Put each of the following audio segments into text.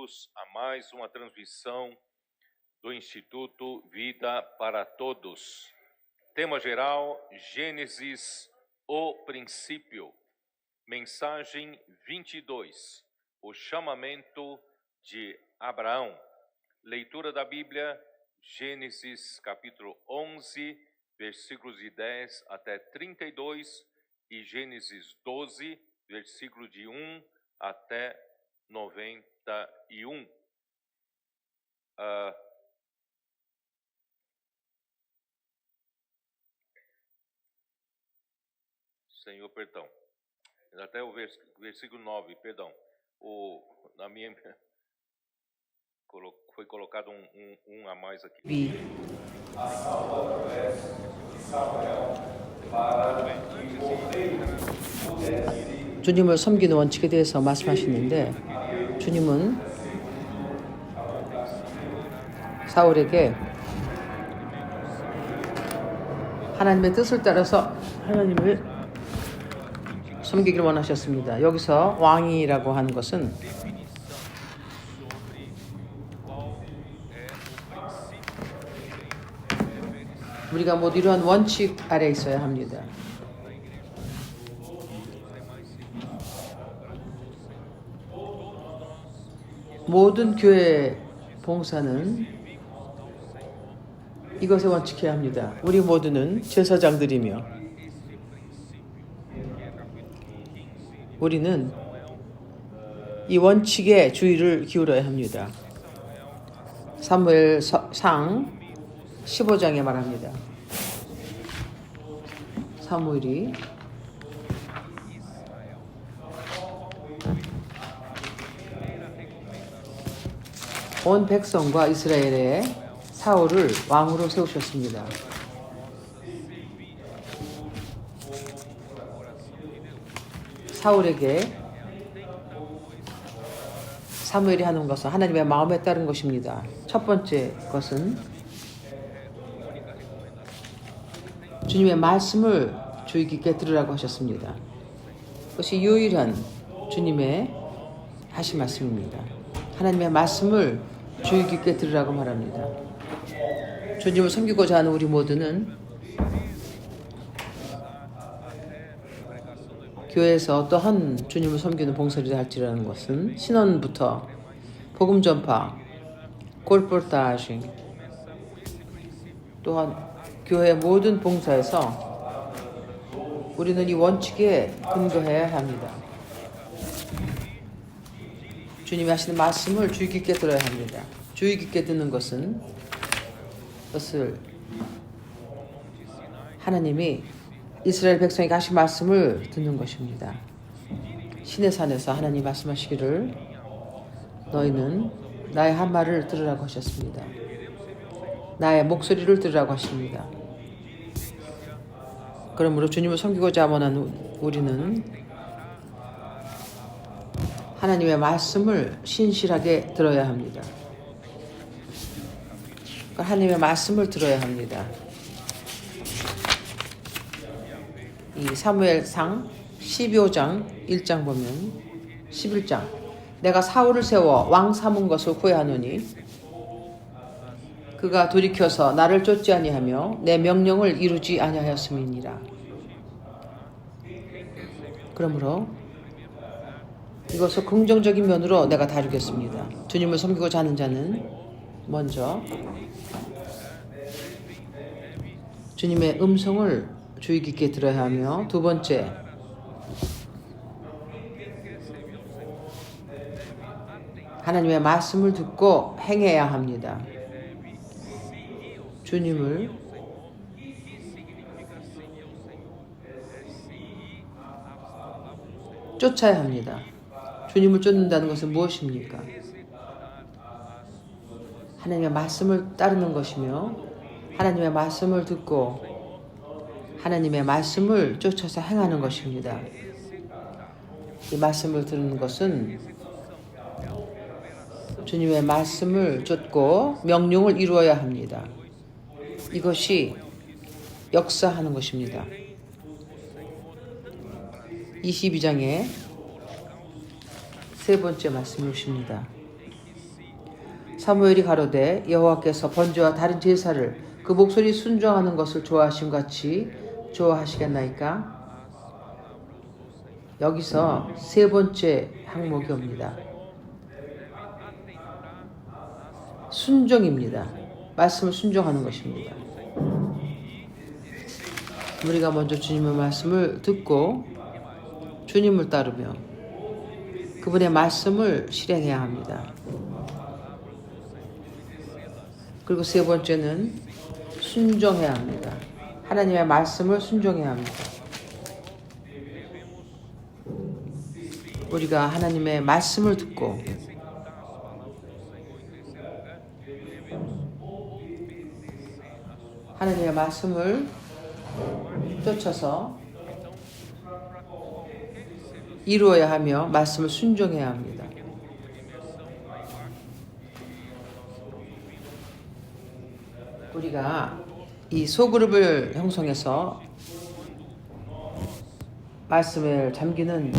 bem-vindos a mais uma transmissão do Instituto Vida para Todos. Tema geral, Gênesis, o princípio. Mensagem 22, o chamamento de Abraão. Leitura da Bíblia, Gênesis capítulo 11, versículos de 10 até 32 e Gênesis 12, versículo de 1 até 91. Senhor, perdão. Até o versículo 9, perdão. Na minha foi colocado um a mais aqui. A Saul através de Samuel para que o rei pudesse. 주님을 섬기는 원칙에 대해서 말씀하시는데, 주님은 사울에게 하나님의 뜻을 따라서 하나님을 섬기기를 원하셨습니다. 여기서 왕이라고 하는 것은 우리가 모두 이러한 원칙 아래 있어야 합니다. 모든 교회 봉사는 이것에 원칙해야 합니다. 우리 모두는 제사장들이며 우리는 이 원칙에 주의를 기울여야 합니다. 사무엘상 15장에 말합니다. 사무엘이 온 백성과 이스라엘에 사울을 왕으로 세우셨습니다. 사울에게 사무엘이 하는 것은 하나님의 마음에 따른 것입니다. 첫 번째 것은 주님의 말씀을 주의 깊게 들으라고 하셨습니다. 그것이 유일한 주님의 하신 말씀입니다. 하나님의 말씀을 주의 깊게 들으라고 말합니다. 주님을 섬기고자 하는 우리 모두는 교회에서 어떠한 주님을 섬기는 봉사를 할지라는 것은 신원부터 복음 전파, 콜포르타지 또한 교회 모든 봉사에서 우리는 이 원칙에 근거해야 합니다. 주님이 하시는 말씀을 주의 깊게 들어야 합니다. 주의 깊게 듣는 것은 그것을 하나님이 이스라엘 백성에게 하신 말씀을 듣는 것입니다. 시내산에서 하나님 말씀하시기를 너희는 나의 한 말을 들으라고 하셨습니다. 나의 목소리를 들으라고 하십니다. 그러므로 주님을 섬기고자 원하는 우리는 하나님의 말씀을 신실하게 들어야 합니다. 하나님의 말씀을 들어야 합니다. 이 사무엘상 12장 1장 보면 11장 내가 사울을 세워 왕 삼은 것을 후회하노니 그가 돌이켜서 나를 쫓지 아니하며 내 명령을 이루지 아니하였음이니라. 그러므로 이것을 긍정적인 면으로 내가 다루겠습니다. 주님을 섬기고자 하는 자는 먼저 주님의 음성을 주의 깊게 들어야 하며, 두 번째 하나님의 말씀을 듣고 행해야 합니다. 주님을 쫓아야 합니다. 주님을 쫓는다는 것은 무엇입니까? 하나님의 말씀을 따르는 것이며 하나님의 말씀을 듣고 하나님의 말씀을 쫓아서 행하는 것입니다. 이 말씀을 듣는 것은 주님의 말씀을 쫓고 명령을 이루어야 합니다. 이것이 역사하는 것입니다. 22장에 세 번째 말씀이 오십니다. 사무엘이 가로되 여호와께서 번제와 다른 제사를 그 목소리 순종하는 것을 좋아하심 같이 좋아하시겠나이까? 여기서 세 번째 항목이 옵니다. 순종입니다. 말씀을 순종하는 것입니다. 우리가 먼저 주님의 말씀을 듣고 주님을 따르며 그분의 말씀을 실행해야 합니다. 그리고 세 번째는 순종해야 합니다. 하나님의 말씀을 순종해야 합니다. 우리가 하나님의 말씀을 듣고 하나님의 말씀을 쫓아서 이루어야 하며 말씀을 순종해야 합니다. 우리가 이 소그룹을 형성해서 말씀에 잠기는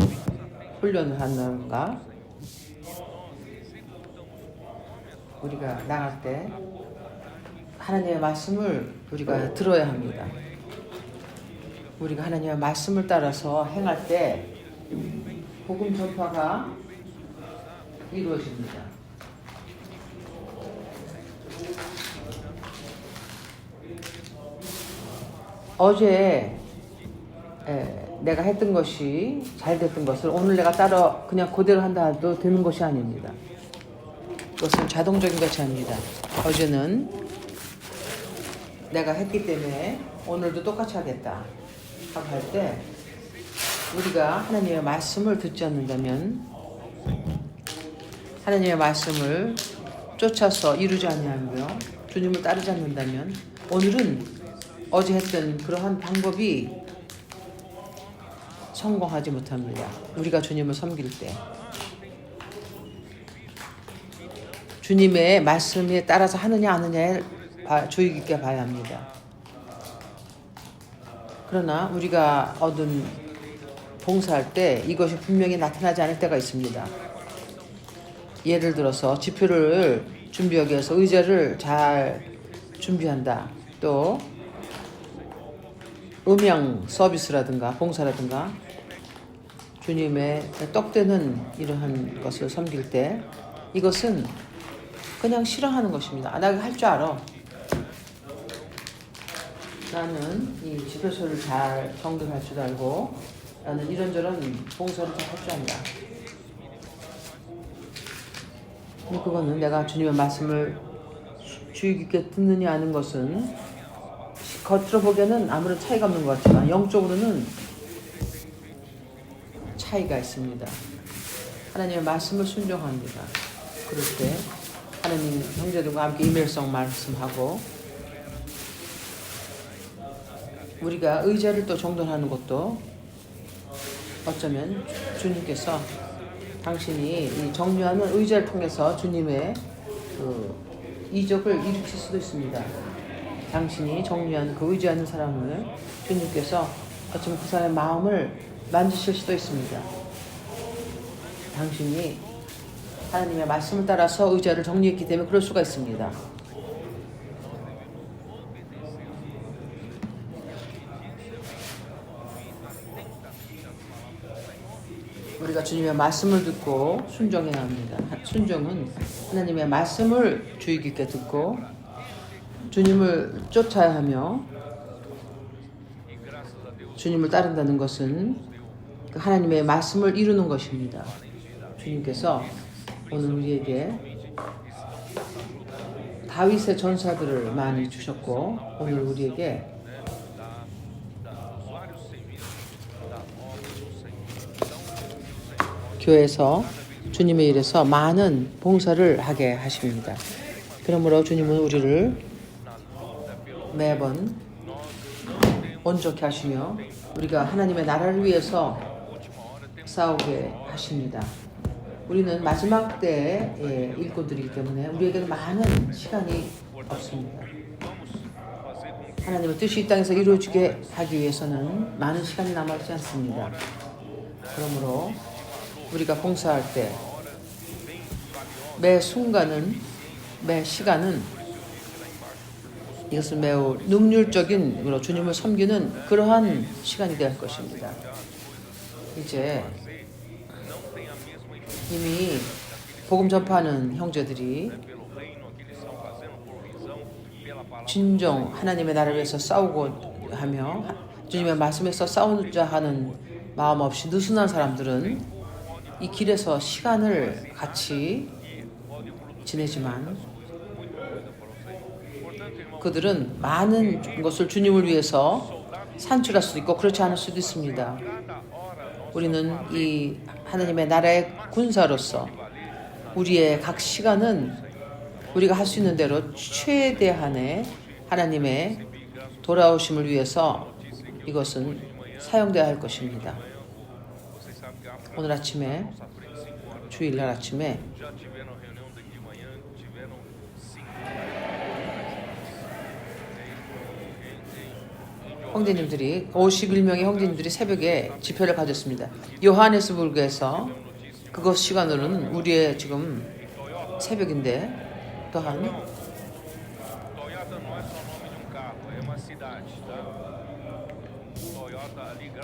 훈련을 하는가? 우리가 나갈 때 하나님의 말씀을 우리가 들어야 합니다. 우리가 하나님의 말씀을 따라서 행할 때 복음 전파가 이루어집니다. 어제 내가 했던 것이 잘 됐던 것을 오늘 내가 따라 그냥 그대로 한다 해도 되는 것이 아닙니다. 그것은 자동적인 것이 아닙니다. 어제는 내가 했기 때문에 오늘도 똑같이 하겠다 하고 할 때 우리가 하나님의 말씀을 듣지 않는다면 하나님의 말씀을 쫓아서 이루지 아니하며 주님을 따르지 않는다면 오늘은 어제 했던 그러한 방법이 성공하지 못합니다. 우리가 주님을 섬길 때 주님의 말씀에 따라서 하느냐 안 하느냐에 주의 깊게 봐야 합니다. 그러나 우리가 얻은 봉사할 때 이것이 분명히 나타나지 않을 때가 있습니다. 예를 들어서 지표를 준비하기 위해서 의자를 잘 준비한다. 또 음향 서비스라든가 봉사라든가 주님의 떡되는 이러한 것을 섬길 때 이것은 그냥 싫어하는 것입니다. 나 할 줄 알아. 나는 이 지표소를 잘 정돈할 줄 알고 나는 이런저런 봉사를 잘 할 줄 안다. 근데 그거는 내가 주님의 말씀을 주의 깊게 듣느냐 하는 것은 겉으로 보기에는 아무런 차이가 없는 것 같지만 영적으로는 차이가 있습니다. 하나님의 말씀을 순종합니다. 그럴 때 하나님 형제들과 함께 임일성 말씀하고 우리가 의자를 또 정돈하는 것도 어쩌면 주님께서 당신이 이 정리하는 의자를 통해서 주님의 그 이적을 일으킬 수도 있습니다. 당신이 정리한 그 의지하는 사람을 주님께서 어쩌면 그 사람의 마음을 만지실 수도 있습니다. 당신이 하나님의 말씀을 따라서 의자를 정리했기 때문에 그럴 수가 있습니다. 우리가 주님의 말씀을 듣고 순종해야 합니다. 순종은 하나님의 말씀을 주의 깊게 듣고 주님을 쫓아야 하며 주님을 따른다는 것은 하나님의 말씀을 이루는 것입니다. 주님께서 오늘 우리에게 다윗의 전사들을 많이 주셨고 오늘 우리에게 교회에서 주님의 일에서 많은 봉사를 하게 하십니다. 그러므로 주님은 우리를 매번 온전케 하시며 우리가 하나님의 나라를 위해서 싸우게 하십니다. 우리는 마지막 때의 일꾼들이기 때문에 우리에게는 많은 시간이 없습니다. 하나님의 뜻이 이 땅에서 이루어지게 하기 위해서는 많은 시간이 남아있지 않습니다. 그러므로 우리가 봉사할 때 매 순간은 매 시간은 이것은 매우 능률적인 주님을 섬기는 그러한 시간이 될 것입니다. 이제 이미 복음 전파하는 형제들이 진정 하나님의 나라를 위해서 싸우고 하며 주님의 말씀에서 싸우자 하는 마음 없이 느슨한 사람들은 이 길에서 시간을 같이 지내지만 그들은 많은 것을 주님을 위해서 산출할 수도 있고 그렇지 않을 수도 있습니다. 우리는 이 하나님의 나라의 군사로서 우리의 각 시간은 우리가 할 수 있는 대로 최대한의 하나님의 돌아오심을 위해서 이것은 사용되어야 할 것입니다. 오늘 아침에 주일날 아침에 형제님들이 51명의 형제님들이 새벽에 집회를 가졌습니다. 요하네스부르크에서 그것 시간으로는 우리의 지금 새벽인데 또한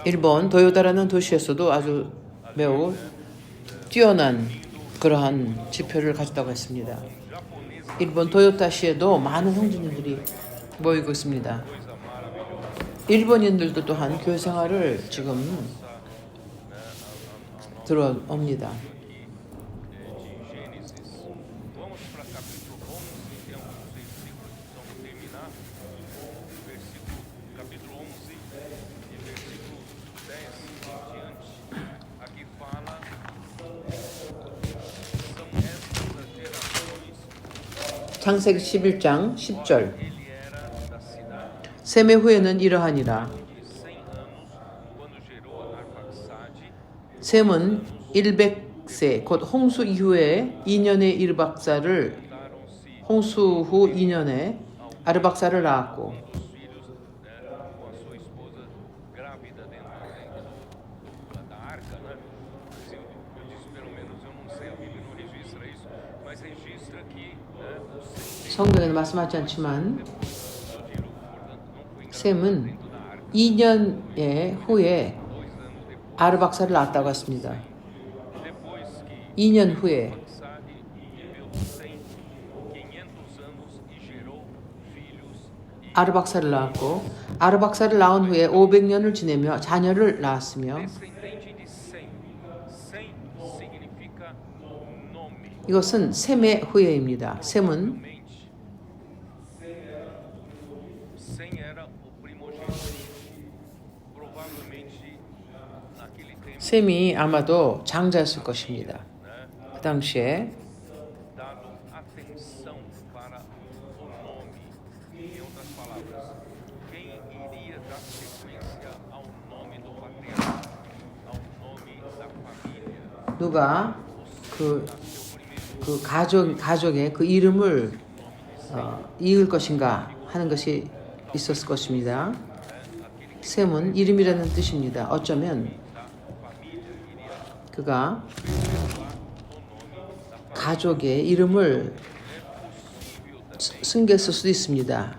일본 도요다라는 도시에서도 아주 매우 뛰어난 그러한 집회를 가졌다고 했습니다. 일본 도요타시에도 많은 형제님들이 모이고 있습니다. 일본인들도 또한 교회 생활을 지금 들어옵니다. 창세기 11장 10절 셈의 후에는 이러하니라. 셈은 100세 곧 홍수 이후에 2년의 이르박사를 홍수 후 2년에 아르박사를 낳았고 성경에는 말씀하지 않지만 셈은 2년 후에 아르박사를 낳았다고 했습니다. 2년 후에 아르박사를 낳았고 아르박사를 낳은 후에 500년을 지내며 자녀를 낳았으며 이것은 셈의 후예입니다. 셈은 셈이 아마도 장자였을 것입니다. 그 당시에 누가 그 가족의 그 이름을 이을 것인가 하는 것이 있었을 것입니다. 셈은 이름이라는 뜻입니다. 어쩌면 그가 가족의 이름을 숨겼을 수도 있습니다.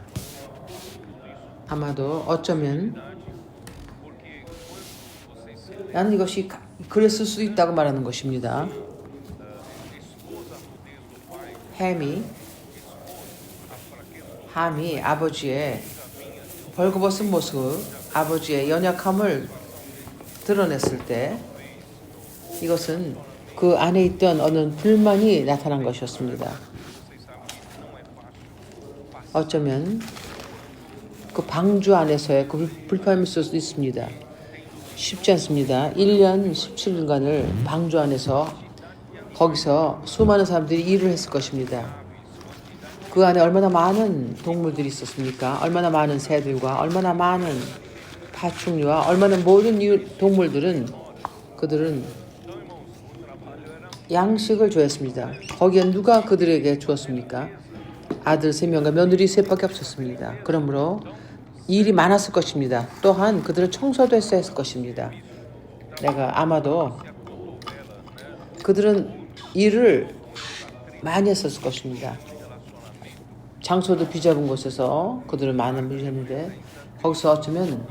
아마도 어쩌면 나는 이것이 그랬을 수도 있다고 말하는 것입니다. 함이 아버지의 벌거벗은 모습, 아버지의 연약함을 드러냈을 때 이것은 그 안에 있던 어느 불만이 나타난 것이었습니다. 어쩌면 그 방주 안에서의 그 불편함이 있을 수도 있습니다. 쉽지 않습니다. 1년 17일간을 방주 안에서 거기서 수많은 사람들이 일을 했을 것입니다. 그 안에 얼마나 많은 동물들이 있었습니까? 얼마나 많은 새들과 얼마나 많은 파충류와 얼마나 모든 동물들은 그들은 양식을 주었습니다. 거기에 누가 그들에게 주었습니까? 아들 3명과 며느리 3밖에 없었습니다. 그러므로 일이 많았을 것입니다. 또한 그들은 청소도 했어야 했을 것입니다. 내가 아마도 그들은 일을 많이 했었을 것입니다. 장소도 비잡은 곳에서 그들은 많은 일을 했는데 거기서 어쩌면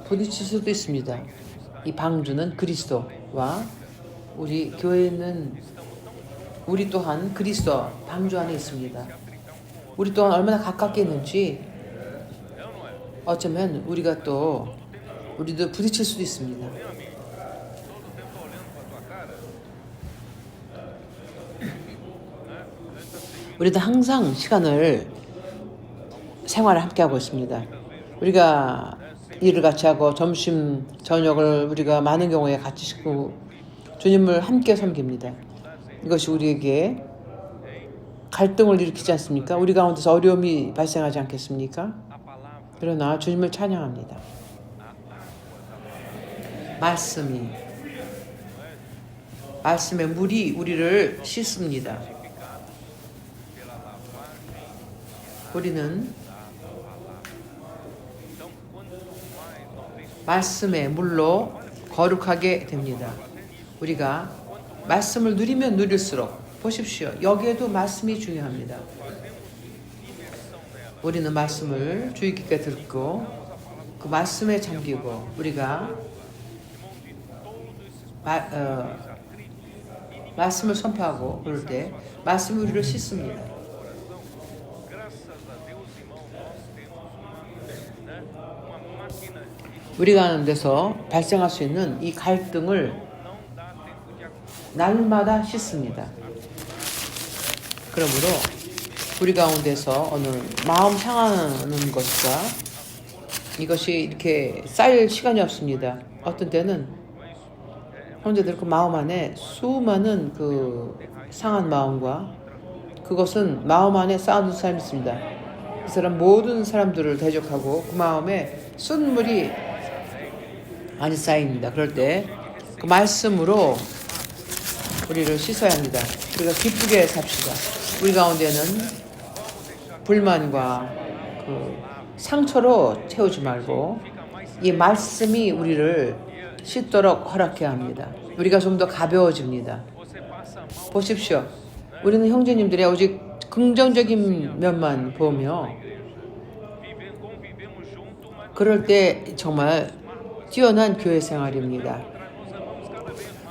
부딪힐 수도 있습니다. 이 방주는 그리스도와 우리 교회에 있는 우리 또한 그리스도 방주 안에 있습니다. 우리 또한 얼마나 가깝게 있는지 어쩌면 우리도 부딪힐 수도 있습니다. 우리도 항상 생활을 함께 하고 있습니다. 우리가 일을 같이 하고 점심, 저녁을 우리가 많은 경우에 같이 식고 주님을 함께 섬깁니다. 이것이 우리에게 갈등을 일으키지 않습니까? 우리 가운데서 어려움이 발생하지 않겠습니까? 그러나 주님을 찬양합니다. 말씀의 물이 우리를 씻습니다. 우리는 말씀의 물로 거룩하게 됩니다. 우리가 말씀을 누리면 누릴수록 보십시오. 여기에도 말씀이 중요합니다. 우리는 말씀을 주의 깊게 듣고 그 말씀에 잠기고 우리가 말씀을 선포하고 그럴 때 말씀이 우리를 씻습니다. 우리 가운데서 발생할 수 있는 이 갈등을 날마다 씻습니다. 그러므로 우리 가운데서 오늘 마음 상하는 것과 이것이 이렇게 쌓일 시간이 없습니다. 어떤 때는 형제들 그 마음 안에 수많은 그 상한 마음과 그것은 마음 안에 쌓아둔 사람이 있습니다. 그 사람 모든 사람들을 대적하고 그 마음에 쓴물이 많이 쌓입니다. 그럴 때 그 말씀으로 우리를 씻어야 합니다. 우리가 기쁘게 삽시다. 우리 가운데는 불만과 그 상처로 채우지 말고 이 말씀이 우리를 씻도록 허락해야 합니다. 우리가 좀 더 가벼워집니다. 보십시오. 우리는 형제님들의 오직 긍정적인 면만 보며 그럴 때 정말 뛰어난 교회 생활입니다.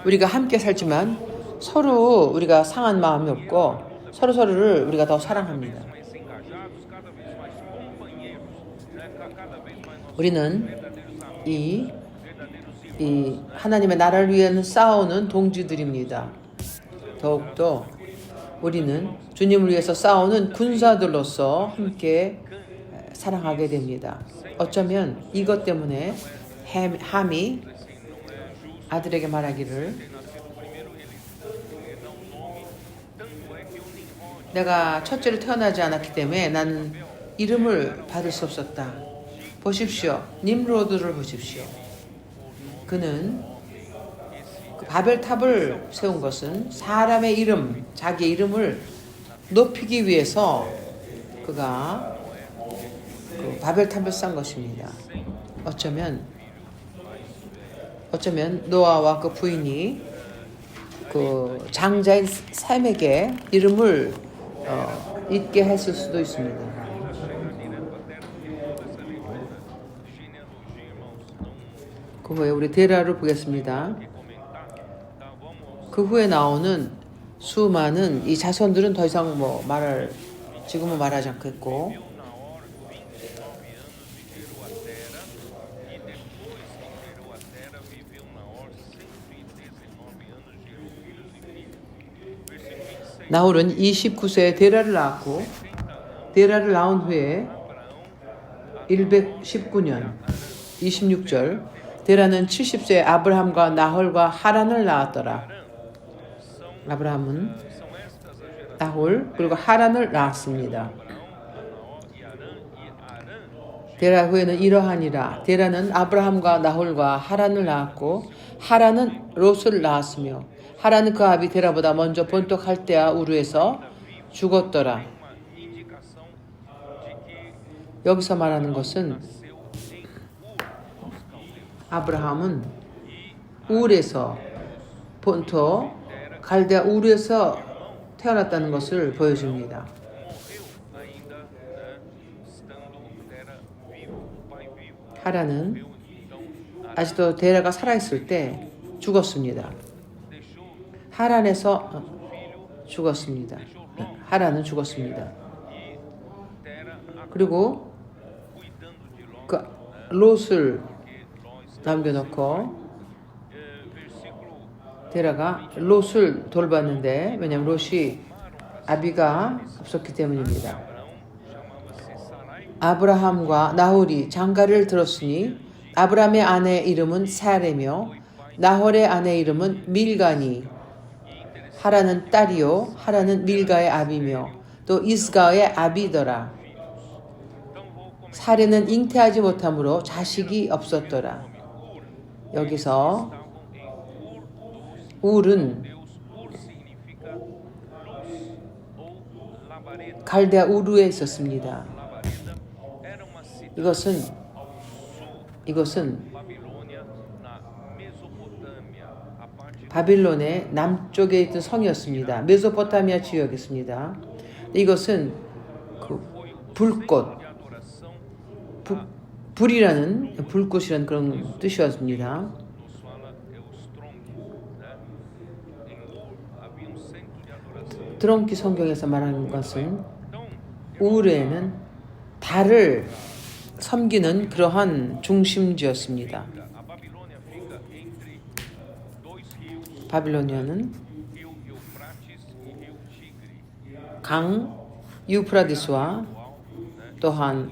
우리가 함께 살지만 서로 우리가 상한 마음이 없고 서로를 우리가 더 사랑합니다. 우리는 이 하나님의 나라를 위해 싸우는 동지들입니다. 더욱더 우리는 주님을 위해서 싸우는 군사들로서 함께 사랑하게 됩니다. 어쩌면 이것 때문에 함이 아들에게 말하기를 내가 첫째로 태어나지 않았기 때문에 나는 이름을 받을 수 없었다. 보십시오. 님로드를 보십시오. 그는 그 바벨탑을 세운 것은 사람의 이름, 자기의 이름을 높이기 위해서 그가 그 바벨탑을 쌓은 것입니다. 어쩌면 노아와 그 부인이 그 장자인 샘에게 이름을 잊게 했을 수도 있습니다. 그 후에 우리 데라를 보겠습니다. 그 후에 나오는 수많은 이 자손들은 더 이상 지금은 말하지 않겠고 나홀은 29세에 데라를 낳았고 데라를 낳은 후에 119년 26절 데라는 70세에 아브라함과 나홀과 하란을 낳았더라. 아브라함은 나홀 그리고 하란을 낳았습니다. 데라 후에는 이러하니라. 데라는 아브라함과 나홀과 하란을 낳았고 하란은 롯을 낳았으며 하란은 그 아비 데라보다 먼저 본토 갈대아 우르에서 죽었더라. 여기서 말하는 것은 아브라함은 우르에서 본토 갈대아 우르에서 태어났다는 것을 보여줍니다. 하란은 아직도 데라가 살아있을 때 죽었습니다. 하란에서 죽었습니다. 하란은 죽었습니다. 그리고 그 롯을 남겨놓고 데라가 롯을 돌봤는데, 왜냐하면 롯이 아비가 없었기 때문입니다. 아브라함과 나홀이 장가를 들었으니 아브라함의 아내 이름은 사레며 나홀의 아내 이름은 밀가니. 하란은 딸이요 하란은 밀가의 아비며 또 이스가의 아비더라. 사레는 잉태하지 못하므로 자식이 없었더라. 여기서 울은 갈대아 우르에 있었습니다. 이것은 바빌론의 남쪽에 있던 성이었습니다. 메소포타미아 지역이었습니다. 이것은 그 불꽃이라는 그런 뜻이었습니다. 드렁키 성경에서 말하는 것은 우르에는 달을 섬기는 그러한 중심지였습니다. 바빌로니아는 강 유프라디스와 또한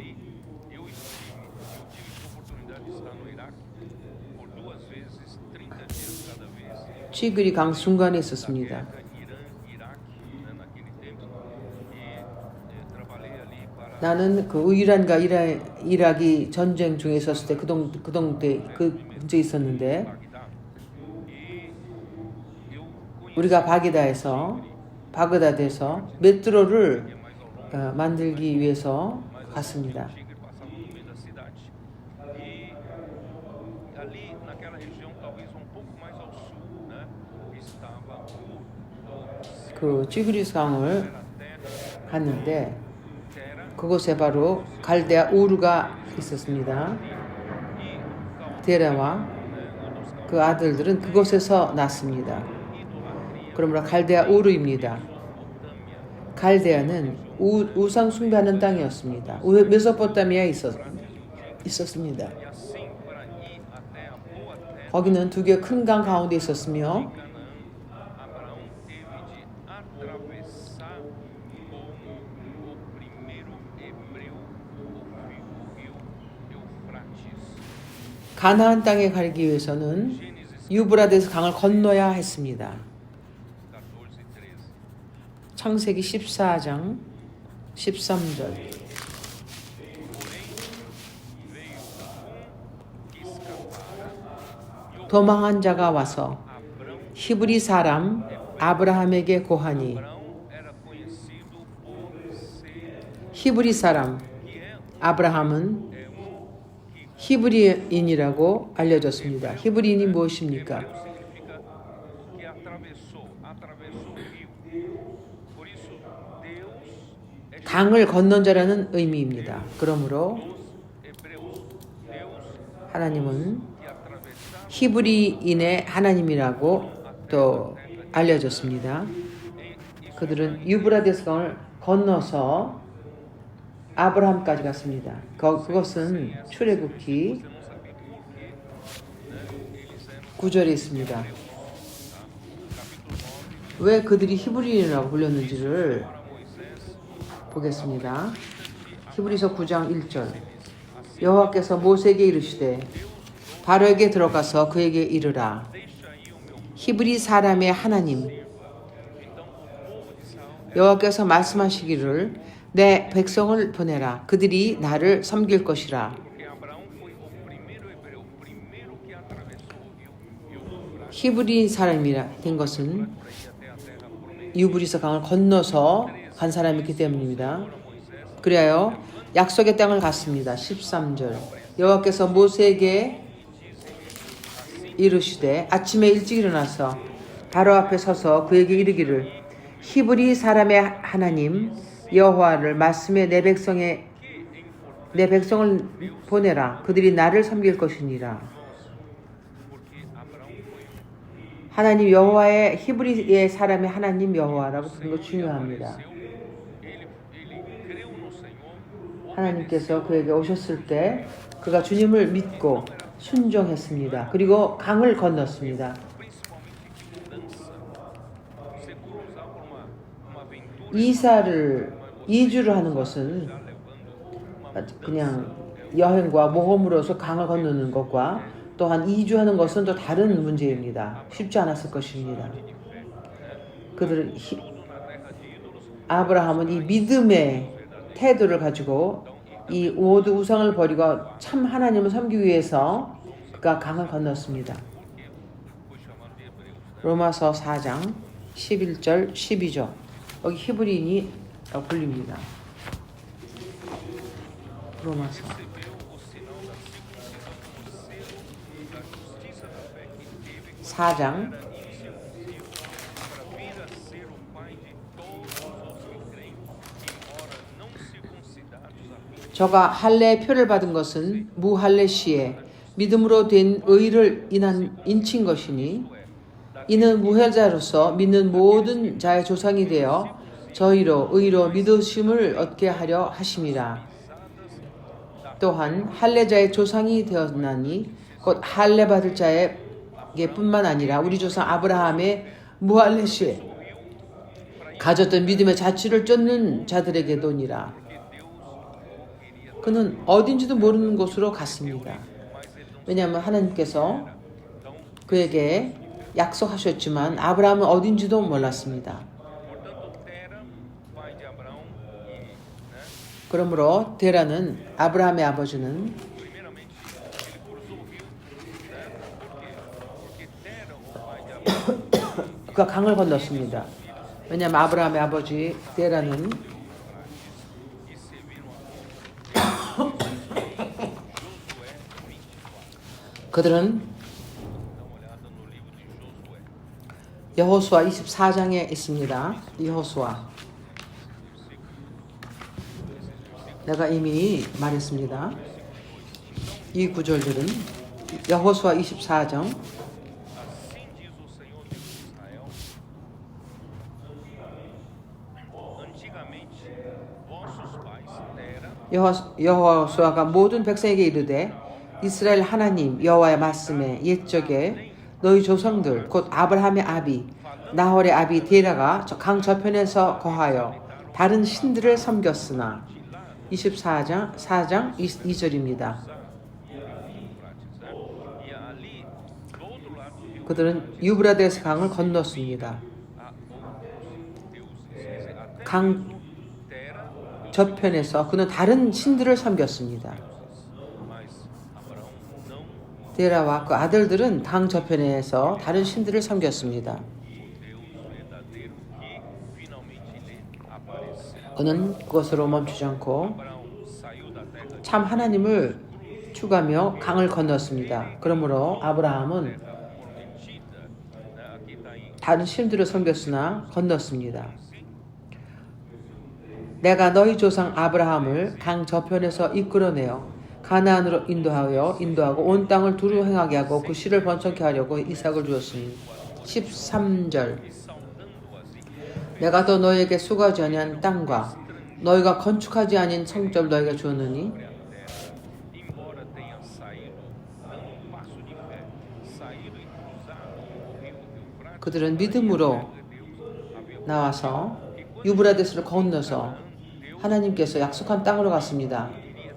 티그리 강 중간에 있었습니다. 나는 그 이란과 이라기 전쟁 중에 있었을 때 그 근처에 있었는데, 우리가 바그다드에서 메트로를 만들기 위해서 갔습니다. 그 찌그리스 강을 갔는데 그곳에 바로 갈대아 우르가 있었습니다. 데라와 그 아들들은 그곳에서 났습니다. 그러므로 갈대아 우르입니다. 갈대아는 우상 숭배하는 땅이었습니다. 메소포타미아에 있었습니다. 거기는 두 개의 큰 강 가운데 있었으며 가나안 땅에 가기 위해서는 유브라데스 강을 건너야 했습니다. 창세기 14장 13절. 도망한 자가 와서 히브리 사람 아브라함에게 고하니, 히브리 사람 아브라함은 히브리인이라고 알려졌습니다. 히브리인이 무엇입니까? 강을 건넌 자라는 의미입니다. 그러므로 하나님은 히브리인의 하나님이라고 또 알려졌습니다. 그들은 유브라데스 강을 건너서 아브라함까지 갔습니다. 그것은 출애굽기 9절에 있습니다. 왜 그들이 히브리인이라고 불렸는지를 보겠습니다. 히브리서 9장 1절. 여호와께서 모세에게 이르시되 바로에게 들어가서 그에게 이르라. 히브리 사람의 하나님 여호와께서 말씀하시기를 내 백성을 보내라. 그들이 나를 섬길 것이라. 히브리 사람이라 된 것은 유브리스 강을 건너서 간 사람이기 때문입니다. 그리하여 약속의 땅을 갔습니다. 13절. 여호와께서 모세에게 이르시되 아침에 일찍 일어나서 바로 앞에 서서 그에게 이르기를 히브리 사람의 하나님 여호와를 말씀에 내 백성의 내 백성을 보내라. 그들이 나를 섬길 것이니라. 하나님 여호와의 히브리의 사람의 하나님 여호와라고 쓰는 거 중요합니다. 하나님께서 그에게 오셨을 때 그가 주님을 믿고 순종했습니다. 그리고 강을 건넜습니다. 이주를 하는 것은 그냥 여행과 모험으로서 강을 건너는 것과 또한 이주하는 것은 또 다른 문제입니다. 쉽지 않았을 것입니다. 아브라함은 이 믿음의 태도를 가지고 이 모두 우상을 버리고 참 하나님을 섬기기 위해서 그가 강을 건넜습니다. 로마서 4장 11절 12절 여기 히브리인이 불립니다. 로마서 (4장) 저가 할례의 표를 받은 것은 무할례 시에 믿음으로 된 의를 인친 것이니 이는 무할자로서 믿는 모든 자의 조상이 되어 저희로 의로 믿으심을 얻게 하려 하심이라. 또한 할례자의 조상이 되었나니 곧 할례 받을 자에게뿐만 아니라 우리 조상 아브라함의 무할례 시에 가졌던 믿음의 자취를 쫓는 자들에게도니라. 그는 어딘지도 모르는 곳으로 갔습니다. 왜냐하면 하나님께서 그에게 약속하셨지만 아브라함은 어딘지도 몰랐습니다. 그러므로 데라는 아브라함의 아버지는 그가 강을 건넜습니다. 왜냐하면 아브라함의 아버지 데라는 그들은 여호수아 24장에 있습니다. 여호수아 내가 이미 말했습니다. 이 구절들은 여호수아 24장 여호수아가 모든 백성에게 이르되 이스라엘 하나님 여호와의 말씀에 옛적에 너희 조상들 곧 아브라함의 아비 나홀의 아비 데라가 강 저편에서 거하여 다른 신들을 섬겼으나 24장 4장 2절입니다. 그들은 유브라데스 강을 건넜습니다. 강 저편에서 그는 다른 신들을 섬겼습니다. 데라와 그 아들들은 강 저편에서 다른 신들을 섬겼습니다. 그는 그것으로 멈추지 않고 참 하나님을 추구하며 강을 건넜습니다. 그러므로 아브라함은 다른 신들을 섬겼으나 건넜습니다. 내가 너희 조상 아브라함을 강 저편에서 이끌어내어 가나안으로 인도하고 온 땅을 두루 행하게 하고 그 씨를 번성케 하려고 이삭을 주었으니 13절 내가 또 너희에게 수고하지 아니한 땅과 너희가 건축하지 아닌 성읍을 너희가 주었느니 그들은 믿음으로 나와서 유브라데스를 건너서 하나님께서 약속한 땅으로 갔습니다.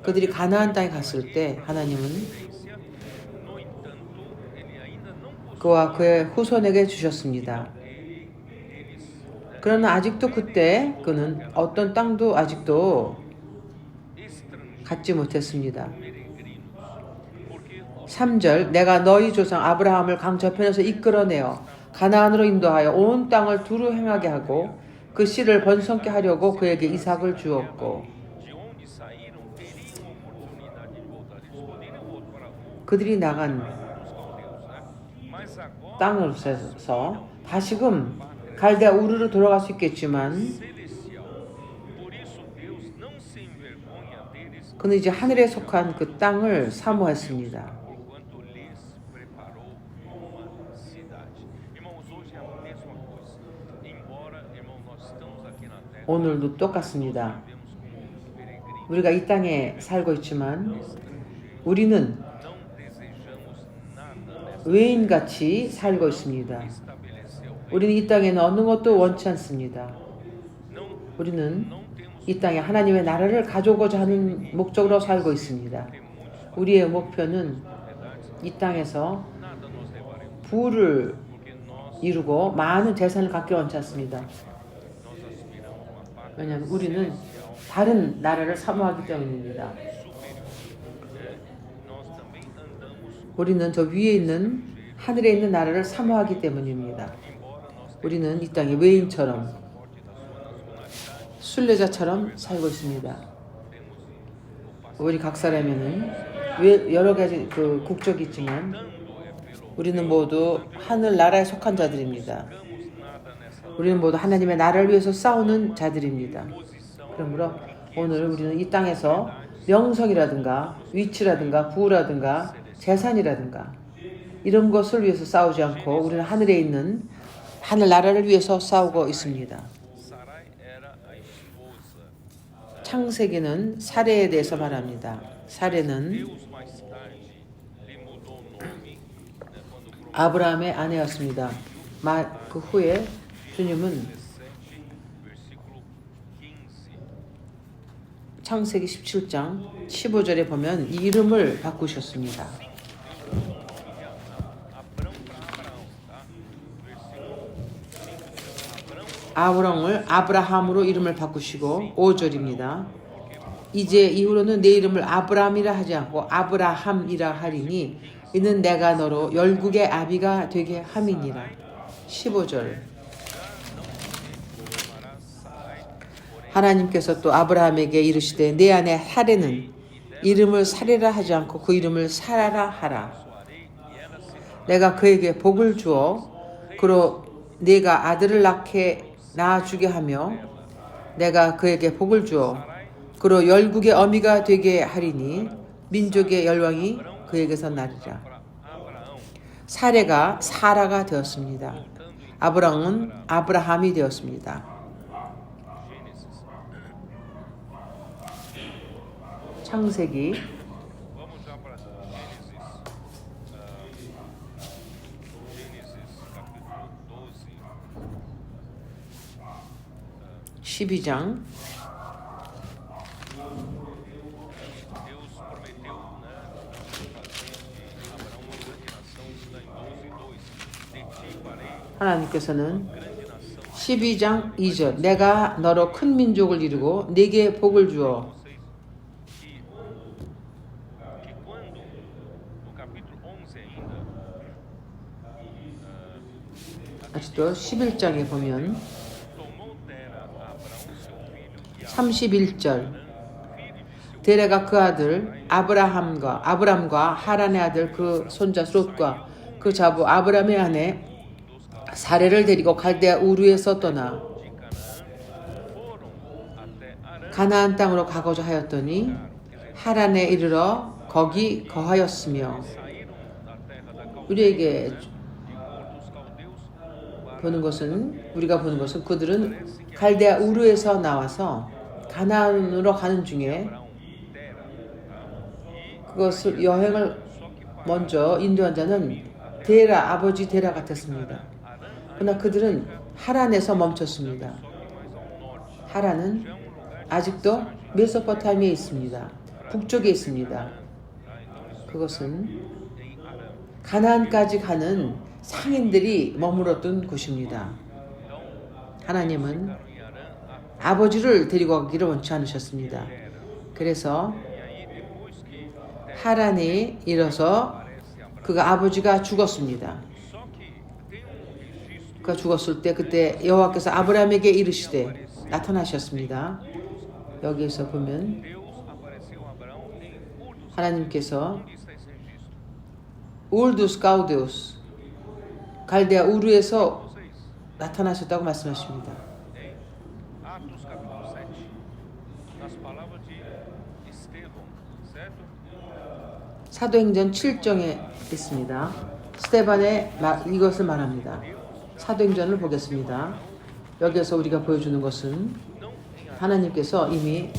그들이 가나안 땅에 갔을 때 하나님은 그와 그의 후손에게 주셨습니다. 그러나 아직도 그때 그는 어떤 땅도 아직도 갖지 못했습니다. 3절 내가 너희 조상 아브라함을 강 저편에서 이끌어내어 가나안으로 인도하여 온 땅을 두루 행하게 하고 그 씨를 번성케 하려고 그에게 이삭을 주었고 그들이 나간 땅으로서 다시금 갈대아 우르로 돌아갈 수 있겠지만 그는 이제 하늘에 속한 그 땅을 사모했습니다. porquanto lhes preparou uma cidade. Irmãos, hoje é a mesma coisa. Embora, irmão, nós estamos aqui na terra, 오늘도 똑같습니다. vivemos como peregrinos, 우리가 이 땅에 살고 있지만 우리는 não desejamos nada nessa 외인같이 살고 있습니다. estabeleceu. 우리는 이 땅에는 어느 것도 원치 않습니다. Não, 우리는 não temos 이 땅에 하나님의 나라를 가져오고자 하는 목적으로 살고 있습니다. 우리의 목표는 이 땅에서 nada nos levaremos, 부를 porque nós 이루고 많은 재산을 갖기 원치 않습니다. aspiramos uma pátria 왜냐하면 우리는 다른 나라를 사모하기 때문입니다. nós também andamos, 우리는 저 위에 있는 하늘에 있는 나라를 사모하기 때문입니다. 우리는 이 땅의 외인처럼 순례자처럼 살고 있습니다. 우리 각 사람에는 여러 가지 그 국적이 있지만 우리는 모두 하늘 나라에 속한 자들입니다. 우리는 모두 하나님의 나라를 위해서 싸우는 자들입니다. 그러므로 오늘 우리는 이 땅에서 명성이라든가 위치라든가 부라든가 재산이라든가 이런 것을 위해서 싸우지 않고 우리는 하늘에 있는 하늘 나라를 위해서 싸우고 있습니다. Sarai era a esposa. 창세기는 사례에 대해서 말합니다. 사례는 Deus mais tarde lhe mudou o nome, né, quando 아브라함의 아내였습니다. 그 후에 주님은 17, versículo 15. 창세기 17장 15절에 보면 이 이름을 바꾸셨습니다. Abrão para Abraão, tá? Versículo 5. 아브람을 아브라함으로 이름을 바꾸시고 5절입니다. 이제 이후로는 내 이름을 아브람이라 하지 않고 아브라함이라 하리니 이는 내가 너로 열국의 아비가 되게 함이니라. 15절. 하나님께서 또 아브라함에게 이르시되 내 아내 사레는 이름을 사레라 하지 않고 그 이름을 사라라 하라. 내가 그에게 복을 주어 그로 네가 아들을 낳아주게 하며 내가 그에게 복을 주어 그로 열국의 어미가 되게 하리니 민족의 열왕이 그에게서 나리라. 사레가 사라가 되었습니다. 아브람은 아브라함이 되었습니다. 창세기 Vamos já para Gênesis, Gênesis capítulo 12. 12장 Deus prometeu, né, fazer de Abraão uma grande nação, isso está em 12:2. De ti farei 하나님께서는 grande nação. 12장 2절 내가 너로 큰 민족을 이루고 네게 복을 주어 Que quando, no capítulo 11 ainda, 아직도 11장에 보면 tomou Tera a Abraão seu filho e a 31절 데레가 그 아들 아브람과 하란의 아들 그 손자 롯과 그 자부 아브람의 아내 사레를 데리고 갈대아 우르에서 떠나 가나안 땅으로 가고자 하였더니 하란에 이르러 거기 거하였으며 우리에게 우리가 보는 것은 그들은 갈대아 우르에서 나와서 가나안으로 가는 중에 그것을 여행을 먼저 인도한 자는 데라 아버지 데라 같았습니다. 그러나 그들은 하란에서 멈췄습니다. 하란은 아직도 메소포타미아에 있습니다. 북쪽에 있습니다. 그것은 가나안까지 가는 상인들이 머물었던 곳입니다. 하나님은 아버지를 데리고 가기를 원치 않으셨습니다. 그래서 하란에 이르러서 그가 아버지가 죽었습니다. 그가 죽었을 때 그때 여호와께서 아브라함에게 이르시되 나타나셨습니다. 여기에서 보면 하나님께서 울두스 가우데우스 갈대아 우르에서 나타나셨다고 말씀하십니다. Atos capítulo 7, nas palavras de Estevão, 사도행전 7장에 있습니다. 스데반의 이것을 말합니다. 사도행전을 보겠습니다. 여기에서 우리가 보여주는 것은 하나님께서 이미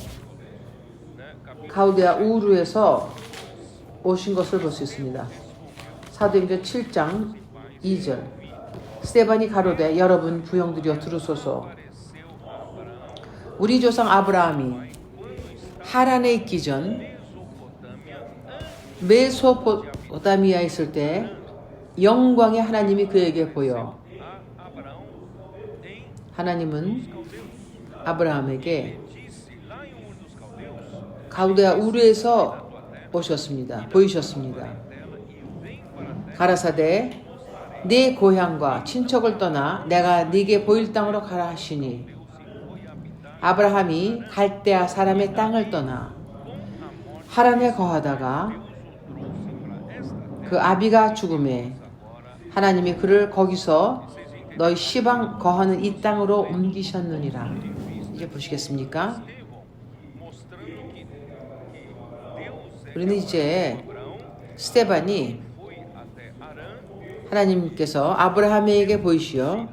가우데아 우르에서 오신 것을 볼 수 있습니다. 사도행전 7장 2절 스데반이 가로되 여러분 부형들이여 들으소서 우리 조상 아브라함이 하란에 있기 전 메소포타미아에 있을 때 영광의 하나님이 그에게 보여 하나님은 아브라함에게 가우데아 우르에서 오셨습니다. 보이셨습니다. 가라사대 네 고향과 친척을 떠나 내가 네게 보일 땅으로 가라 하시니 아브라함이 갈대아 사람의 땅을 떠나 하란에 거하다가 그 아비가 죽음에 하나님이 그를 거기서 너희 시방 거하는 이 땅으로 옮기셨느니라. 이제 보시겠습니까? 우리는 이제 스데반이 하나님께서 아브라함에게 보이시어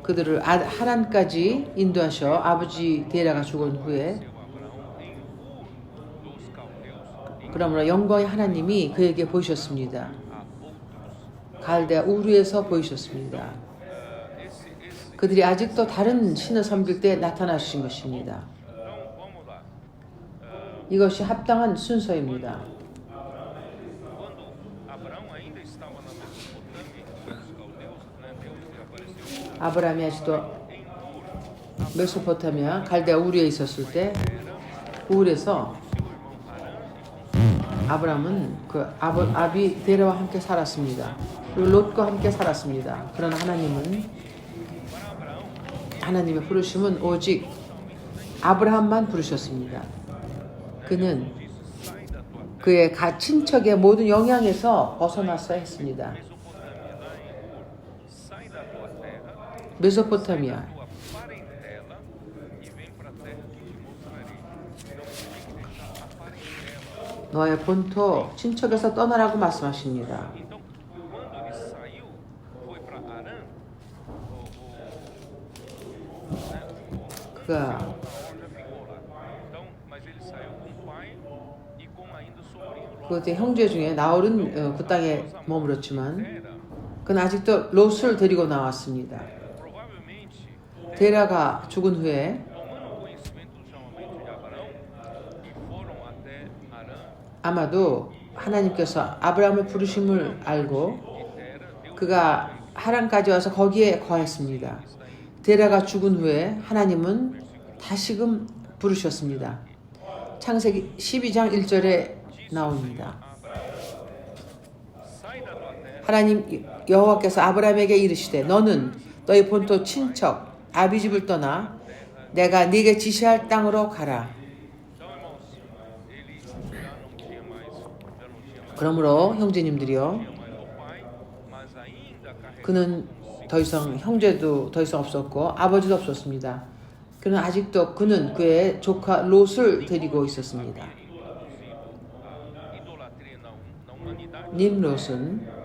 그들을 하란까지 인도하셔 아버지 데라가 죽은 후에 그러므로 영광의 하나님이 그에게 보이셨습니다. 갈대아 우르에서 보이셨습니다. 그들이 아직도 다른 신을 섬길 때 나타나신 것입니다. 이것이 합당한 순서입니다. 아브라함이 아직도 메소포타미아 갈대아 우르에 있었을 때 우르에서 아브라함은 그 아비 데라와 함께 살았습니다. 그리고 롯과 함께 살았습니다. 그러나 하나님의 부르심은 오직 아브라함만 부르셨습니다. 그는 그의 친척의 모든 영향에서 벗어났어야 했습니다. 메소포타미아 너의 본토 친척에서 떠나라고 말씀하십니다. 그가 그때 형제 중에 나홀은 그 땅에 머물렀지만 그는 아직도 롯을 데리고 나왔습니다. 데라가 죽은 후에 아마도 하나님께서 아브라함의 부르심을 알고 그가 하란까지 와서 거기에 거했습니다. 데라가 죽은 후에 하나님은 다시금 부르셨습니다. 창세기 12장 1절에 나옵니다. 하나님 여호와께서 아브라함에게 이르시되 너는 너희 본토 친척 아비 집을 떠나 내가 네게 지시할 땅으로 가라. 그러므로 형제님들이요 그는 더 이상 형제도 더 이상 없었고 아버지도 없었습니다. 그는 아직도 그의 조카 롯을 데리고 있었습니다. 님롯은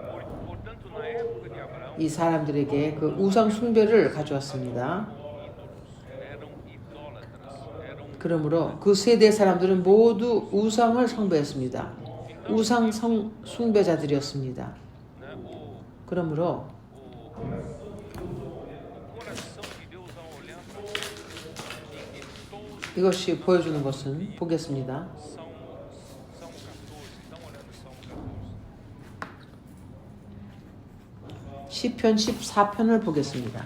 이 사람들에게 그 우상 숭배를 가져왔습니다. 그러므로 그 세대 사람들은 모두 우상을 숭배했습니다. 우상 숭배자들이었습니다. 그러므로 이것이 보여주는 것은 보겠습니다. 시편 14편을 보겠습니다.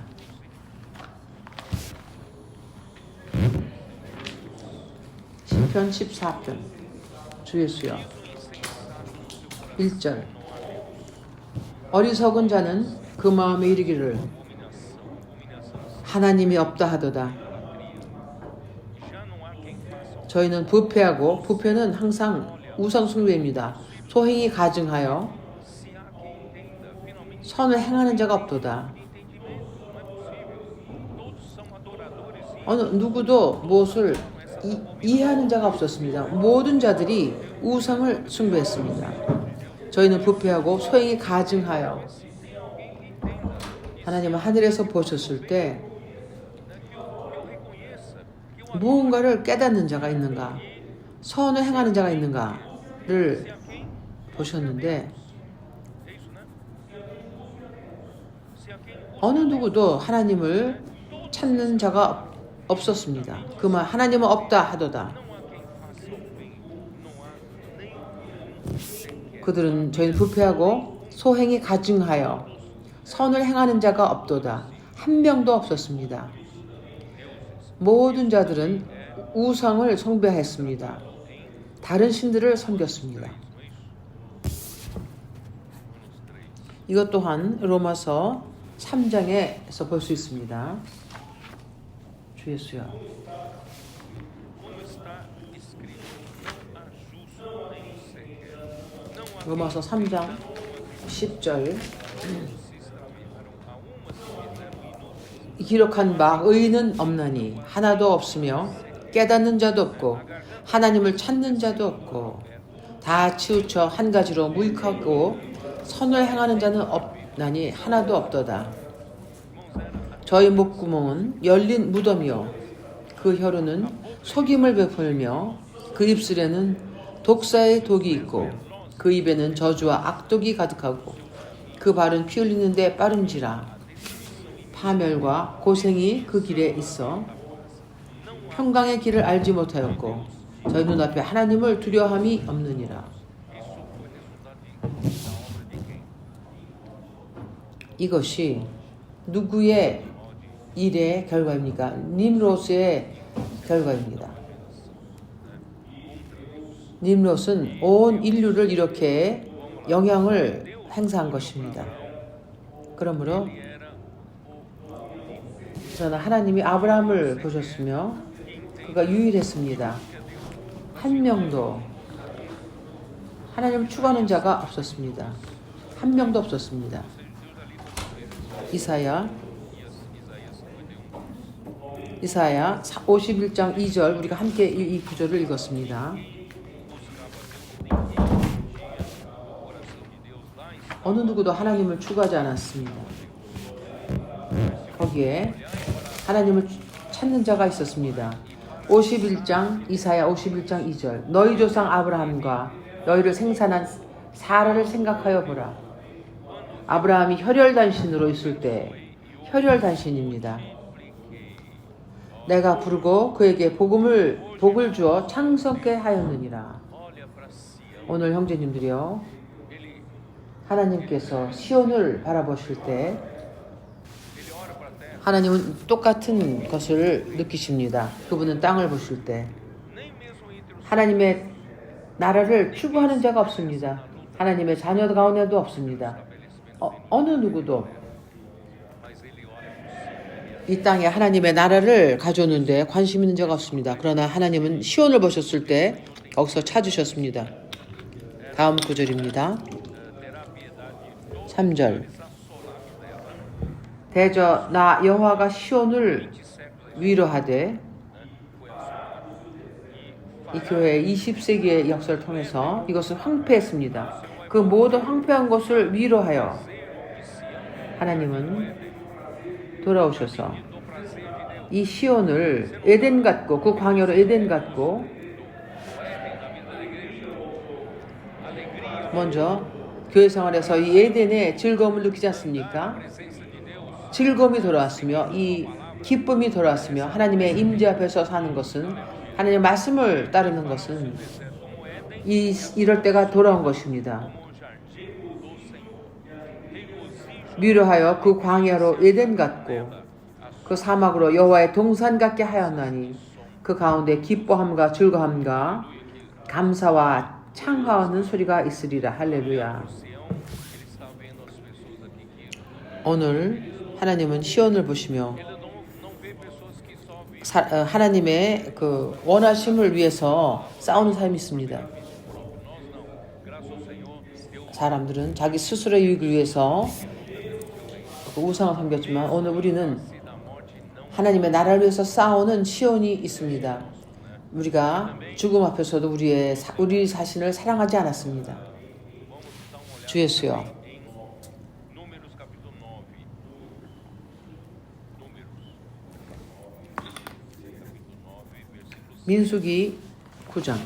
시편 14편 주 예수여 1절 어리석은 자는 그 마음에 이르기를 하나님이 없다 하도다. 저희는 부패하고 부패는 항상 우상 숭배입니다. 소행이 가증하여 선을 행하는 자가 없도다. 어느 누구도 무엇을 이해하는 자가 없었습니다. 모든 자들이 우상을 숭배했습니다. 저희는 부패하고 소행이 가증하여 하나님은 하늘에서 보셨을 때 무언가를 깨닫는 자가 있는가, 선을 행하는 자가 있는가를 보셨는데 어느 누구도 하나님을 찾는 자가 없었습니다. 그 말 하나님은 없다 하도다. 그들은 저희는 부패하고 소행이 가증하여 선을 행하는 자가 없도다. 한 명도 없었습니다. 모든 자들은 우상을 숭배했습니다. 다른 신들을 섬겼습니다. 이것 또한 로마서 3장에서 볼 수 있습니다. 주 예수야. 로마서 3장 10절 기록한 바 의인은 없나니 하나도 없으며 깨닫는 자도 없고 하나님을 찾는 자도 없고 다 치우쳐 한 가지로 무익하고 선을 행하는 자는 없나니 하나도 없도다. 저희 목구멍은 열린 무덤이요 그 혀로는 속임을 베풀며 그 입술에는 독사의 독이 있고 그 입에는 저주와 악독이 가득하고 그 발은 피 흘리는데 빠른지라. 파멸과 고생이 그 길에 있어 평강의 길을 알지 못하였고 저희 눈앞에 하나님을 두려움이 없느니라. 이것이 누구의 일의 결과입니까? 님롯의 결과입니다. 님롯은 온 인류를 이렇게 영향을 행사한 것입니다. 그러므로 그러나 하나님이 아브라함을 보셨으며 그가 유일했습니다. 한 명도 하나님을 추구하는 자가 없었습니다. 한 명도 없었습니다. 이사야 51장 2절 우리가 함께 이 구절을 읽었습니다. 어느 누구도 하나님을 추구하지 않았습니다. 거기에 하나님을 찾는 자가 있었습니다. 51장 이사야 51장 2절 너희 조상 아브라함과 너희를 생산한 사라를 생각하여 보라. 아브라함이 혈혈단신으로 있을 때 혈혈단신입니다. 내가 부르고 그에게 복을 주어 창성케 하였느니라. 오늘 형제님들이요, 하나님께서 시온을 바라보실 때 하나님은 똑같은 것을 느끼십니다. 그분은 땅을 보실 때 하나님의 나라를 추구하는 자가 없습니다. 하나님의 자녀 가운데도 없습니다. 어느 누구도 이 땅에 하나님의 나라를 가져오는데 관심 있는 자가 없습니다. 그러나 하나님은 시온을 보셨을 때 거기서 찾으셨습니다. 다음 구절입니다. 3절 대저 나 여호와가 시온을 위로하되 이 교회 20세기의 역사를 통해서 이것을 황폐했습니다. 그 모든 황폐한 것을 위로하여 하나님은 돌아오셔서 이 시온을 에덴 같고 그 광야로 에덴 같고 먼저 교회 생활에서 이 에덴의 즐거움을 느끼지 않습니까? 즐거움이 돌아왔으며 이 기쁨이 돌아왔으며 하나님의 임재 앞에서 사는 것은 하나님의 말씀을 따르는 것은 이럴 때가 돌아온 것입니다. 위로하여 그 광야로 에덴 같고 그 사막으로 여호와의 동산 같게 하였나니 그 가운데 기뻐함과 즐거움과 감사와 창하는 소리가 있으리라. 할렐루야. 오늘 하나님은 시온을 보시며 하나님의 그 원하심을 위해서 싸우는 사람이 있습니다. 사람들은 자기 스스로의 유익을 위해서 그 우상을 섬겼지만 오늘 우리는 하나님의 나라를 위해서 싸우는 시온이 있습니다. 우리가 죽음 앞에서도 우리 자신을 사랑하지 않았습니다. Vamos dar uma olhada 주 예수여. em Números capítulo 9. Números capítulo 9, versículo 6. 민수기 9장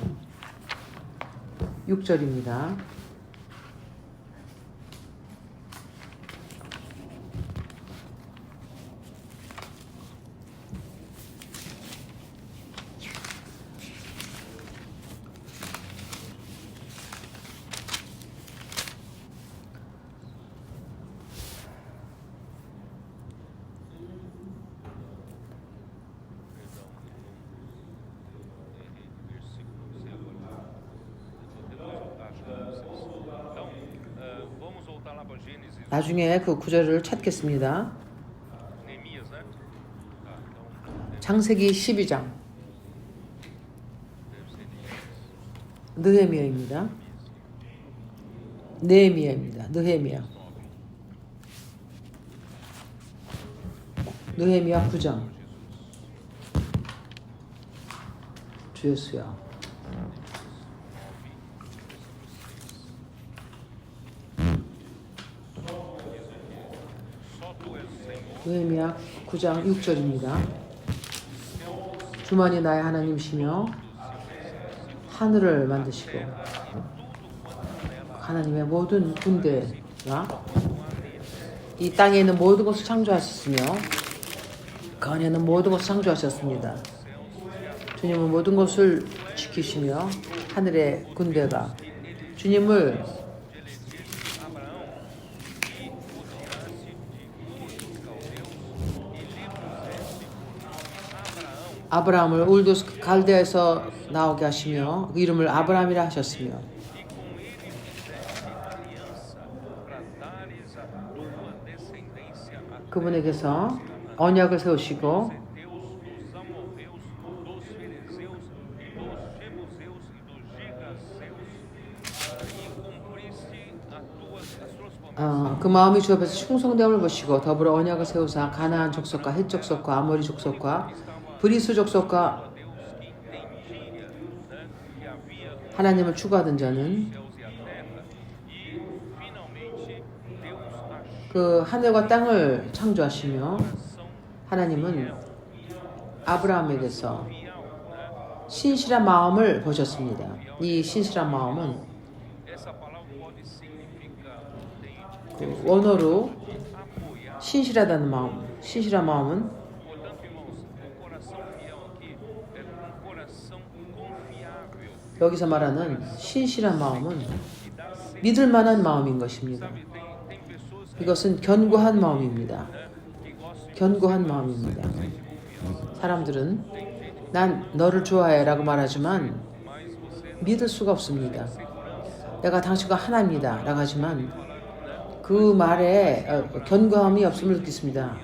6절입니다. Vamos voltar lá para Gênesis, 나중에 그 구절을 찾겠습니다. Neemias, né? Tá, então 창세기 12장 deve ser Neemias. 느헤미야입니다. 느헤미야입니다. 느헤미야. 느헤미야 9장. 주 예수야. Só tu és o Senhor, 느헤미야 9장 6절입니다. 주만이 나의 하나님이시며 하늘을 만드시고 하나님의 모든 군대가 이 땅에 있는 모든 것을 창조하셨으며 그 안에는 모든 것을 창조하셨습니다. 주님은 모든 것을 지키시며 하늘의 군대가 주님을 아브라함을 울도스 갈대아에서 나오게 하시며 그 이름을 아브라함이라 하셨으며 e com ele fizeste aliança para dares a tua descendência a 그분에게서 언약을 세우시고 Deus, dos amorreus, dos fariseus, dos jebuseus e dos gigaseus, e cumpriste as suas promessas. 그 마음이 주 앞에서 충성됨을 보시고 더불어 언약을 세우사 가나안 족속과 헷 족속과 아모리 족속과 브리스 족속과 Deus que entendia, né, que havia os 하나님을 추구하던 자는 céus e a terra, e finalmente Deus achou 그 하늘과 땅을 창조하시며 coração 하나님은 아브라함에게서 fiel, né? 신실한 마음을 보셨습니다. 이 신실한 마음은 Essa palavra pode significar 그 원어로 apoiar. 신실하다는 마음, 신실한 마음은 Portanto, irmãos, o coração fiel aqui é um coração confiável 여기서 말하는 신실한 마음은 e dá sempre. 믿을 만한 마음인 것입니다. Sabe, tem pessoas 이것은 견고한 마음입니다. que gostam de 견고한 마음입니다. 사람들은 난 너를 좋아해 라고 말하지만 mas você 믿을 수가 없습니다. 내가 당신과 하나입니다 라고 하지만 그 말에 견고함이 없음을 느꼈습니다.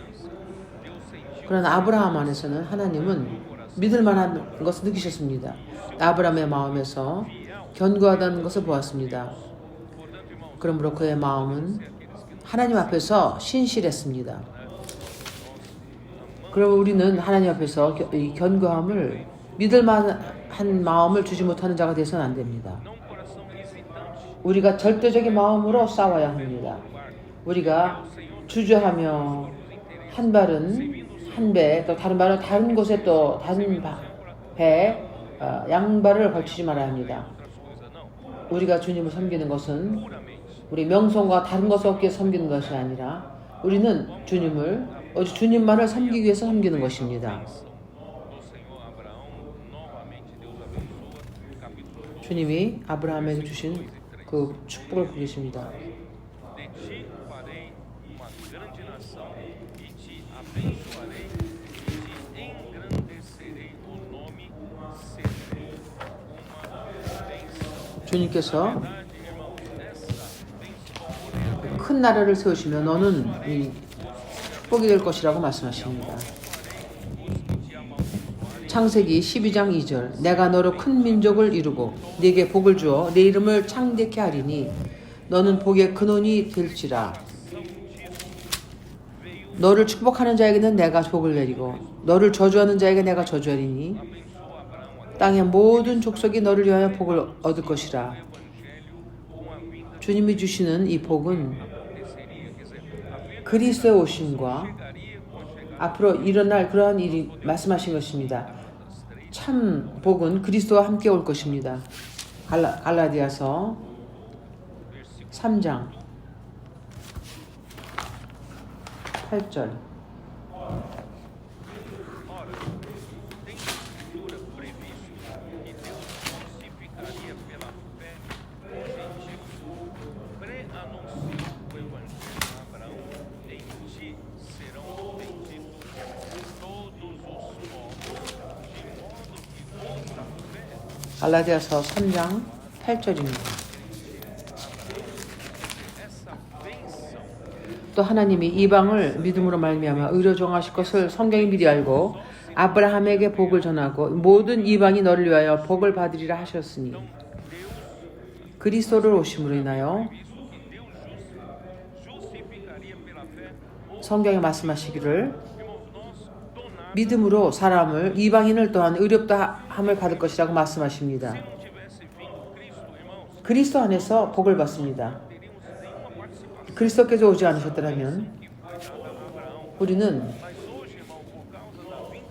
그러나 아브라함 안에서는 하나님은 믿을 만한 것을 느끼셨습니다. 아브라함의 마음에서 견고하다는 것을 보았습니다. 그러므로 그의 마음은 하나님 앞에서 신실했습니다. 그럼 우리는 하나님 앞에서 이 견고함을 믿을 만한 마음을 주지 못하는 자가 되어서는 안 됩니다. não um coração hesitante, 우리가 절대적인 마음으로 싸워야 합니다. 우리가 주저하며 한 발은 한 배, 또 다른 발은 다른 곳에 또 다른 배에 양발을 걸치지 말아야 합니다. outras coisas não. 우리가 주님을 섬기는 것은 Puramente. 우리 명성과 다른 것을 얻기 위해 섬기는 것이 아니라 우리는 주님을 오직 주님만을 섬기기 위해서 섬기는 것입니다. Do Senhor Abraão, novamente Deus abençoa, capítulo 12. 주님이 아브라함에게 주신 그 축복을 보고 계십니다. De ti farei uma grande nação, e te abençoarei, e te engrandecerei, o nome serei uma bênção. 주님께서 Verdade, irmão, essa bênção poderosa 큰 나라를 세우시며 너는 이 축복이 될 것이라고 말씀하십니다. 창세기 12장 2절 내가 너로 큰 민족을 이루고 네게 복을 주어 네 이름을 창대케 하리니 너는 복의 근원이 될지라. 너를 축복하는 자에게는 내가 복을 내리고 너를 저주하는 자에게 내가 저주하리니 땅의 모든 족속이 너를 위하여 복을 얻을 것이라. 주님이 주시는 이 복은 그리스도의 오심과 앞으로 일어날 그러한 일이 말씀하신 것입니다. 참 복은 그리스도와 함께 올 것입니다. 갈라디아서 3장 8절. 갈라디아서 3장 8절입니다. 또 하나님이 이방을 믿음으로 말미암아 의로 정하실 것을 성경이 미리 알고 아브라함에게 복을 전하고 모든 이방이 너를 위하여 복을 받으리라 하셨으니 그리스도를 오심으로 인하여 성경에 말씀하시기를 믿음으로 사람을 이방인을 또한 의롭다 함을 받을 것이라고 말씀하십니다. 그리스도 안에서 복을 받습니다. 그리스도께서 오지 않으셨더라면 우리는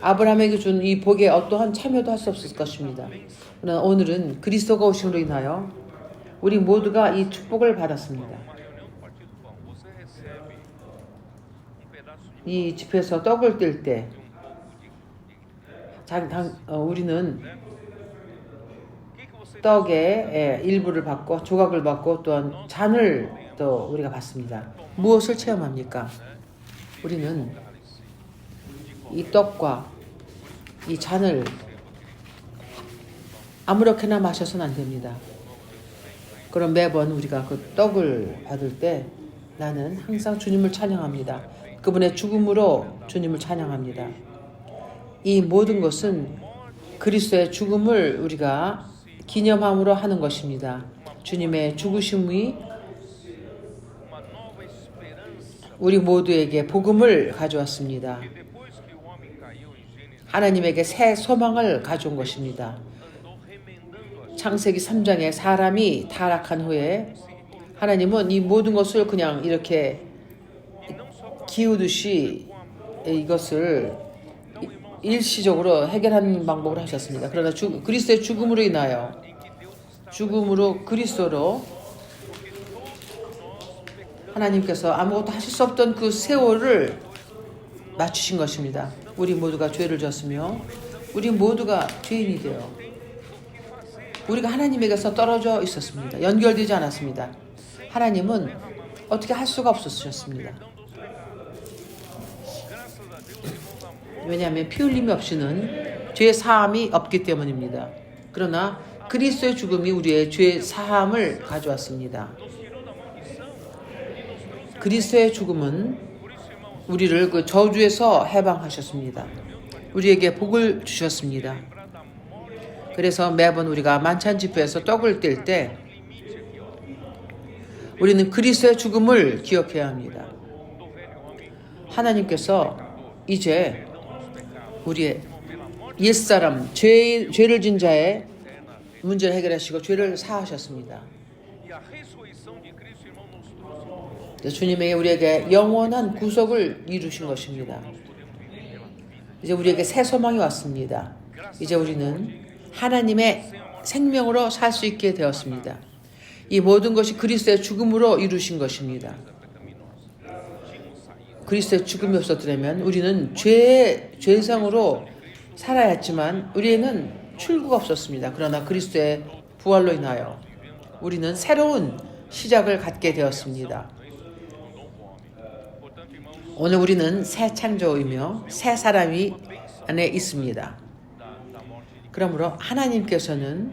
아브라함에게 준 이 복에 어떠한 참여도 할 수 없을 것입니다. 그러나 오늘은 그리스도가 오심으로 인하여 우리 모두가 이 축복을 받았습니다. 이 집에서 떡을 뗄 때 우리는 떡의 일부를 받고 조각을 받고 또한 잔을 또 우리가 받습니다. 무엇을 체험합니까? 우리는 이 떡과 이 잔을 아무렇게나 마셔서는 안 됩니다. 그럼 매번 우리가 그 떡을 받을 때 나는 항상 주님을 찬양합니다. 그분의 죽음으로 주님을 찬양합니다. 이 모든 것은 그리스도의 죽음을 우리가 기념함으로 하는 것입니다. 주님의 죽으심이 우리 모두에게 복음을 가져왔습니다. 하나님에게 새 소망을 가져온 것입니다. 창세기 3장에 사람이 타락한 후에 하나님은 이 모든 것을 그냥 이렇게 기우듯이 이것을 일시적으로 해결하는 방법을 하셨습니다. 그러나 그리스도의 죽음으로 인하여 죽음으로 그리스도로 하나님께서 아무것도 하실 수 없던 그 세월을 맞추신 것입니다. 우리 모두가 죄를 졌으며 우리 모두가 죄인이 되어 우리가 하나님에게서 떨어져 있었습니다. 연결되지 않았습니다. 하나님은 어떻게 할 수가 없으셨습니다. 왜냐하면 피 흘림이 없이는 죄 사함이 없기 때문입니다. 그러나 그리스도의 죽음이 우리의 죄 사함을 가져왔습니다. 그리스도의 죽음은 우리를 그 저주에서 해방하셨습니다. 우리에게 복을 주셨습니다. 그래서 매번 우리가 만찬 집회에서 떡을 뗄 때 우리는 그리스도의 죽음을 기억해야 합니다. 하나님께서 이제 우리의 옛사람, 죄를 진 자의 문제를 해결하시고 죄를 사하셨습니다. 주님에게 우리에게 영원한 구속을 이루신 것입니다. 이제 우리에게 새 소망이 왔습니다. 이제 우리는 하나님의 생명으로 살 수 있게 되었습니다. 이 모든 것이 그리스도의 죽음으로 이루신 것입니다. 그리스도의 죽음이 없었더라면 우리는 죄성으로 살아야 했지만 우리에는 출구가 없었습니다. 그러나 그리스도의 부활로 인하여 우리는 새로운 시작을 갖게 되었습니다. 오늘 우리는 새 창조이며 새 사람이 안에 있습니다. 그러므로 하나님께서는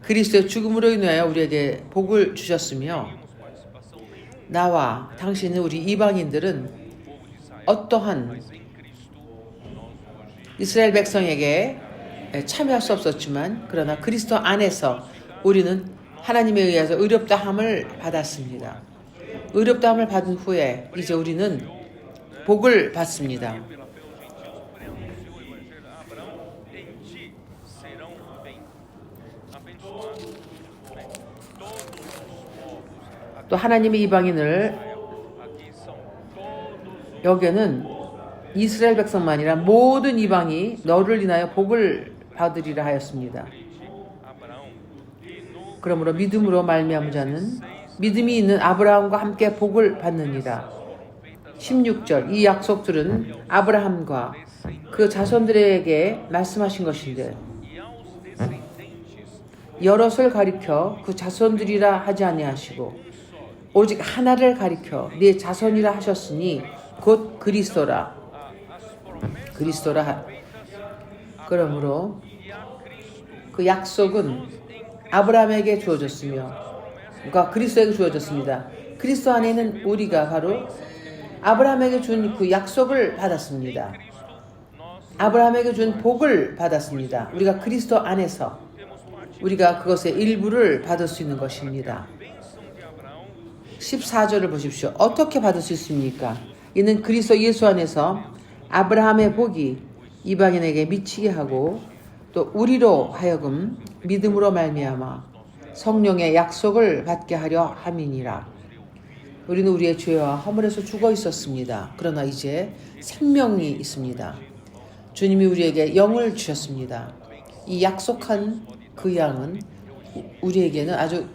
그리스도의 죽음으로 인하여 우리에게 복을 주셨으며 나와 당신은 우리 이방인들은 어떠한 이스라엘 백성에게 참여할 수 없었지만 그러나 그리스도 안에서 우리는 하나님에 의해서 의롭다함을 받았습니다. 의롭다함을 받은 후에 이제 우리는 복을 받습니다. 또 하나님의 이방인을 Aqui são todos os 여기는 이스라엘 백성만 아니라 모든 이방이 너를 인하여 복을 받으리라 하였습니다. Abraão. E no 그러므로 믿음으로 말미암은 자는 믿음이 있는 아브라함과 함께 복을 받느니라. 16절 이 약속들은 아브라함과 그 자손들에게 말씀하신 것인데 e aos descendentes 여럿을 가리켜 그 자손들이라 하지 아니하시고 오직 하나를 가리켜 네 자손이라 하셨으니 곧 그리스도라. 그리스도라. 그러므로 그 약속은 아브라함에게 주어졌으며 그러니까 그리스도에게 주어졌습니다. 그리스도 안에는 우리가 바로 아브라함에게 준 그 약속을 받았습니다. 아브라함에게 준 복을 받았습니다. 우리가 그리스도 안에서 우리가 그것의 일부를 받을 수 있는 것입니다. 14절을 보십시오. 어떻게 받을 수 있습니까? 이는 그리스도 예수 안에서 아브라함의 복이 이방인에게 미치게 하고 또 우리로 하여금 믿음으로 말미암아 성령의 약속을 받게 하려 함이니라. 우리는 우리의 죄와 허물에서 죽어 있었습니다. 그러나 이제 생명이 있습니다. 주님이 우리에게 영을 주셨습니다. 이 약속한 그 양은 우리에게는 아주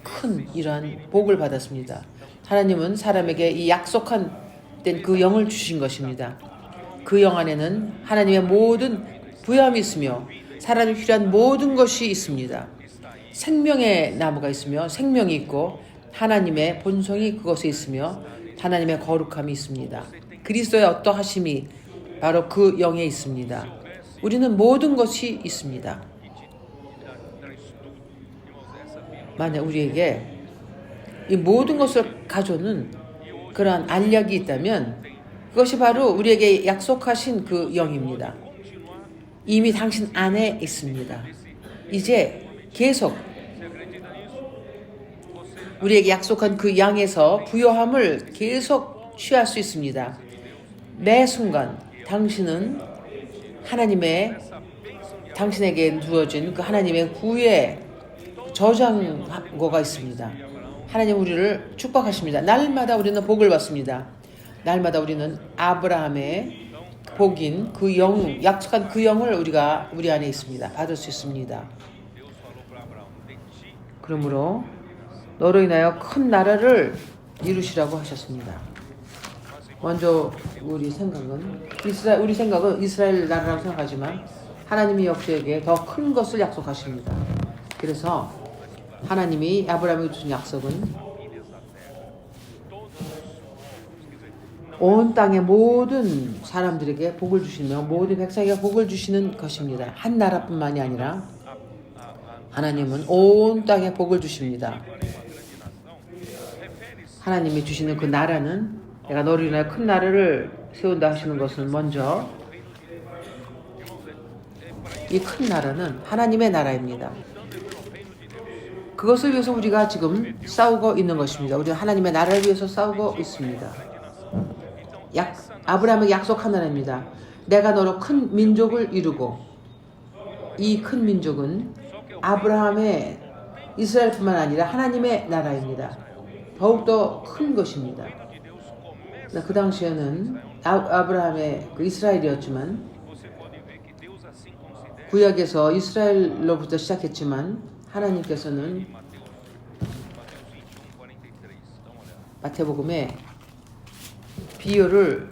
큰 이러한 복을 받았습니다. 하나님은 사람에게 이 약속한 된 그 영을 주신 것입니다. 그 영 안에는 하나님의 모든 부여함이 있으며 사람이 필요한 모든 것이 있습니다. 생명의 나무가 있으며 생명이 있고 하나님의 본성이 그것에 있으며 하나님의 거룩함이 있습니다. 그리스도의 어떠하심이 바로 그 영에 있습니다. 우리는 모든 것이 있습니다. 만약 우리에게 이 모든 것을 가져오는 그러한 알약이 있다면 그것이 바로 우리에게 약속하신 그 영입니다. 이미 당신 안에 있습니다. 이제 계속 우리에게 약속한 그 양에서 부요함을 계속 취할 수 있습니다. 매 순간 당신은 당신에게 주어진 그 하나님의 구의 저장고가 있습니다. 하나님 우리를 축복하십니다. 날마다 우리는 복을 받습니다. 날마다 우리는 아브라함의 복인 그 영, 약속한 그 영을 우리가 우리 안에 있습니다. 받을 수 있습니다. 그러므로 너로 인하여 큰 나라를 이루시라고 하셨습니다. 먼저 우리 생각은 이스라엘 나라라고 생각하지만 하나님이 역시에게 더 큰 것을 약속하십니다. 그래서 하나님이 아브라함에게 주신 약속은 온 땅의 모든 사람들에게 복을 주시며 모든 백성에게 복을 주시는 것입니다. 한 나라뿐만이 아니라 하나님은 온 땅에 복을 주십니다. 하나님이 주시는 그 나라는 내가 너를 인하여 큰 나라를 세운다 하시는 것은 먼저 이 큰 나라는 하나님의 나라입니다. 그것을 위해서 우리가 지금 싸우고 있는 것입니다. 우리가 하나님의 나라를 위해서 싸우고 있습니다. 아브라함에게 약속한 나라입니다. 내가 너로 큰 민족을 이루고 이 큰 민족은 아브라함의 이스라엘뿐만 아니라 하나님의 나라입니다. 더욱더 큰 것입니다. 그 당시에는 아브라함의 그 이스라엘이었지만 구약에서 이스라엘로부터 시작했지만 하나님께서는 마태복음에 비유를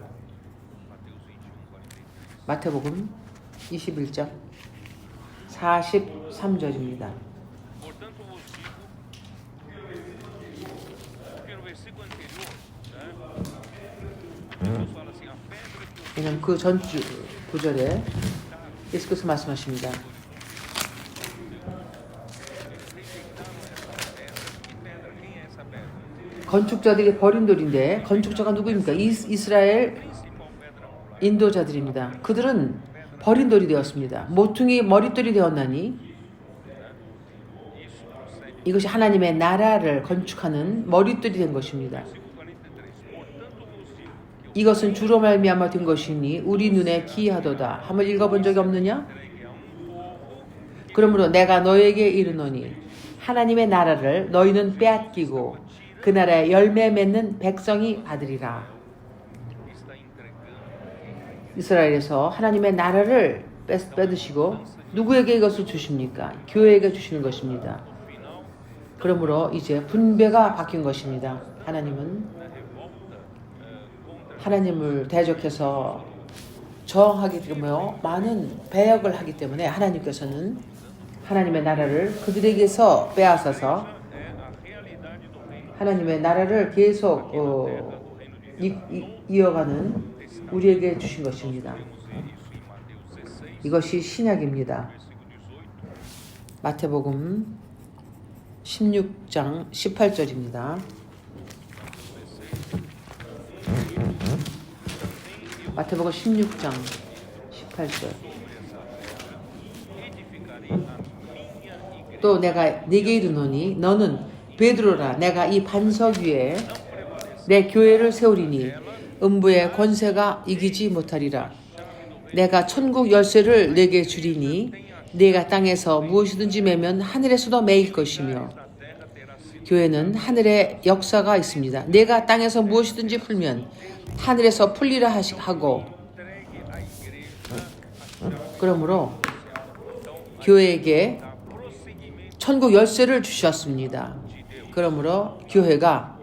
마태복음 21장 43절입니다. 왜냐하면 그 전주 구절에 예수께서 말씀하십니다. 건축자들이 버린 돌인데 건축자가 누구입니까? 이스라엘 인도자들입니다. 그들은 버린 돌이 되었습니다. 모퉁이 머릿돌이 되었나니 이것이 하나님의 나라를 건축하는 머릿돌이 된 것입니다. 이것은 주로 말미암아 된 것이니 우리 눈에 기이하도다. 한번 읽어본 적이 없느냐? 그러므로 내가 너에게 이르노니 하나님의 나라를 너희는 빼앗기고 그 나라의 열매 맺는 백성이 받으리라. está entregando 이스라엘에서 하나님의 나라를 빼드시고 누구에게 이것을 주십니까? 교회에게 주시는 것입니다. no final 그러므로 이제 분배가 바뀐 것입니다. 하나님은 na revolta contra 하나님을 대적해서 저항하기 때문에 많은 배역을 하기 때문에 하나님께서는 하나님의 나라를 그들에게서 빼앗아서 é a realidade do reino. 하나님의 나라를 계속 이어가는 우리에게 주신 것입니다. Vemos isso em Mateus 16, 이것이 신약입니다. versículo 18. 마태복음 16장 18절입니다. 마태복음 16장 18절. Edificarei a minha igreja. 또 내가 네게 이르노니 너는 베드로라 내가 이 반석 위에 내 교회를 세우리니 음부의 권세가 이기지 못하리라. 내가 천국 열쇠를 내게 주리니 네가 땅에서 무엇이든지 매면 하늘에서도 매일 것이며 교회는 하늘의 역사가 있습니다. 내가 땅에서 무엇이든지 풀면 하늘에서 풀리라 하고 그러므로 교회에게 천국 열쇠를 주셨습니다. 그러므로 교회가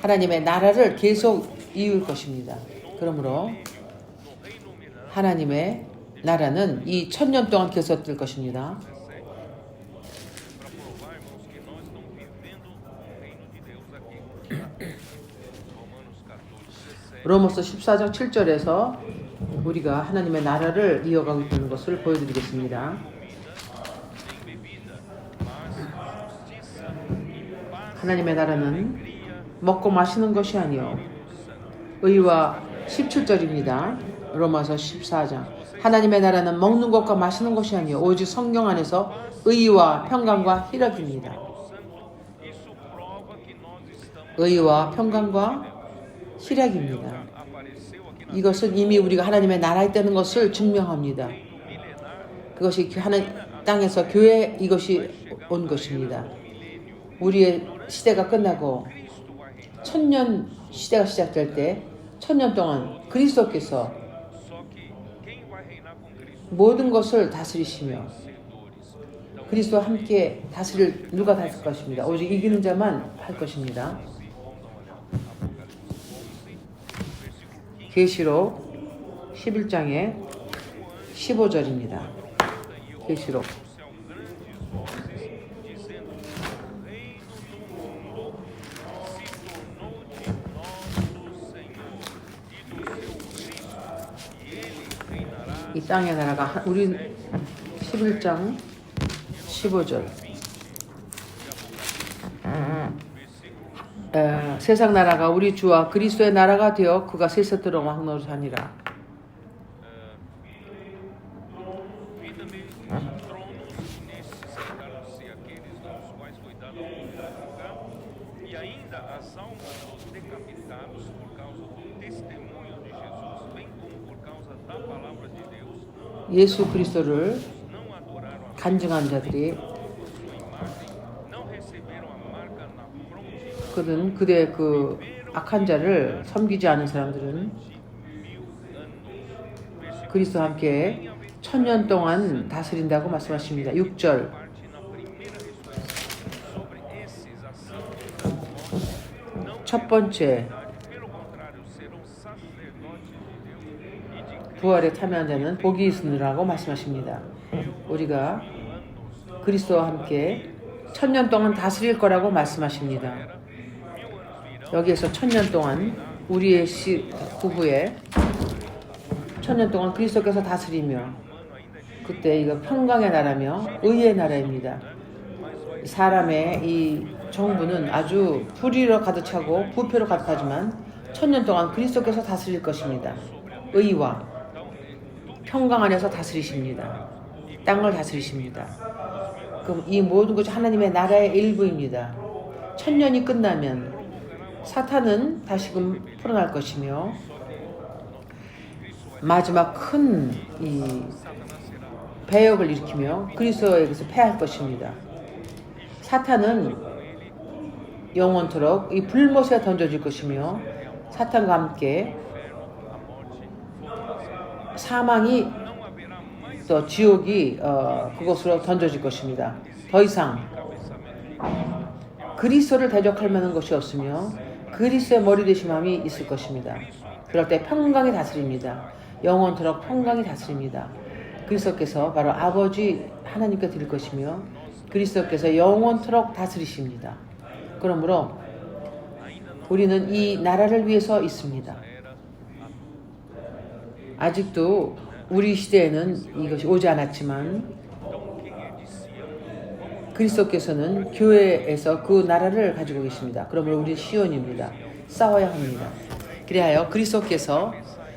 하나님의 나라를 계속 이을 것입니다. 그러므로 하나님의 나라는 이 1000년 동안 계속될 것입니다. Para provar, irmãos, que nós estamos vivendo o reino de Deus aqui. Romanos 14, 17. 로마서 14장 7절에서 우리가 하나님의 나라를 이어가고 있는 것을 보여드리겠습니다. Nem bebida, mas justiça e paz 하나님의 나라는 alegria 먹고 마시는 것이 아니요 의와 17절입니다. 로마서 14장 하나님의 나라는 먹는 것과 마시는 것이 아니요 오직 성령 안에서 의와 평강과 희락입니다. Isso prova que nós estamos 의와 평강과 희락입니다. apareceu aqui na 이것은 이미 우리가 하나님의 나라에 있다는 것을 증명합니다. milenar 그것이 하나님 땅에서 교회 이것이 온 것입니다. 우리의 시대가 끝나고 Cristo vai reinar. 1000년 시대가 시작될 때 1000년 동안 그리스도께서 Só que quem vai reinar com Cristo? 모든 것을 다스리시며 Vencedores. Então, 그리스도와 함께 다스릴 누가 다스릴 것입니다. 오직 이기는 자만 할 것입니다. vamos dar uma olhada. Apocalipse 11, versículo 15. 계시록 11장의 15절입니다. 계시록 Céu grandes vozes dizendo: o reino do mundo se tornou de nosso Senhor e do seu Cristo, e ele reinará. 이 땅의 나라가 우리 11장 15절 세상 나라가 우리 주와 그리스도의 나라가 되어 그가 세세토록 왕노릇하니라. Vida-me tronos nestes cercaram-se aqueles dos quais foi dado o lugar, e ainda as almas dos decapitados por causa do testemunho de Jesus, bem como por causa da palavra de Deus, 예수 그리스도를 não adoraram a 간증한 자들이 sua imagem, não receberam a marca na fronte 그는 그의 그 악한 자를 섬기지 않은 사람들은 그리스도와 함께 1000년 동안 다스린다고 말씀하십니다. 6절 parte na primeira ressurreição. Sobre esses a santa não 첫 번째 pelo contrário serão sacerdotes de Deus e de Cristo. 부활에 참여한 자는 복이 있으리라고 말씀하십니다. 우리가 그리스도와 함께 1000년 동안 다스릴 거라고 말씀하십니다. 여기에서 1000년 동안 우리의 그 후에 1000년 동안 그리스도께서 다스리며 그때 이거 평강의 나라며 의의 나라입니다. 사람의 이 정부는 아주 불의로 가득 차고 부패로 가득하지만 1000년 동안 그리스도께서 다스릴 것입니다. 의와 평강 안에서 다스리십니다. 땅을 다스리십니다. 그럼 이 모든 것이 하나님의 나라의 일부입니다. 1000년이 끝나면 사탄은 다시금 풀어날 것이며 마지막 큰 이 배역을 일으키며 그리스도에게서 패할 것입니다. 사탄은 영원토록 이 불못에 던져질 것이며 사탄과 함께 사망이 또 지옥이 그것으로 던져질 것입니다. 더 이상 그리스도를 대적할 만한 것이 없으며 그리스도의 머리 되심함이 있을 것입니다. 그럴 때 평강이 다스립니다. 영원토록 평강이 다스립니다. 그리스도께서 바로 아버지 하나님께 드릴 것이며 그리스도께서 영원토록 다스리십니다. 그러므로 우리는 이 나라를 위해서 있습니다. 아직도 우리 시대에는 이것이 오지 않았지만 그리스도께서는 교회에서 그 나라를 가지고 계십니다. 그러므로 우리는 시온입니다. 싸워야 합니다. 그리하여 그리스도께서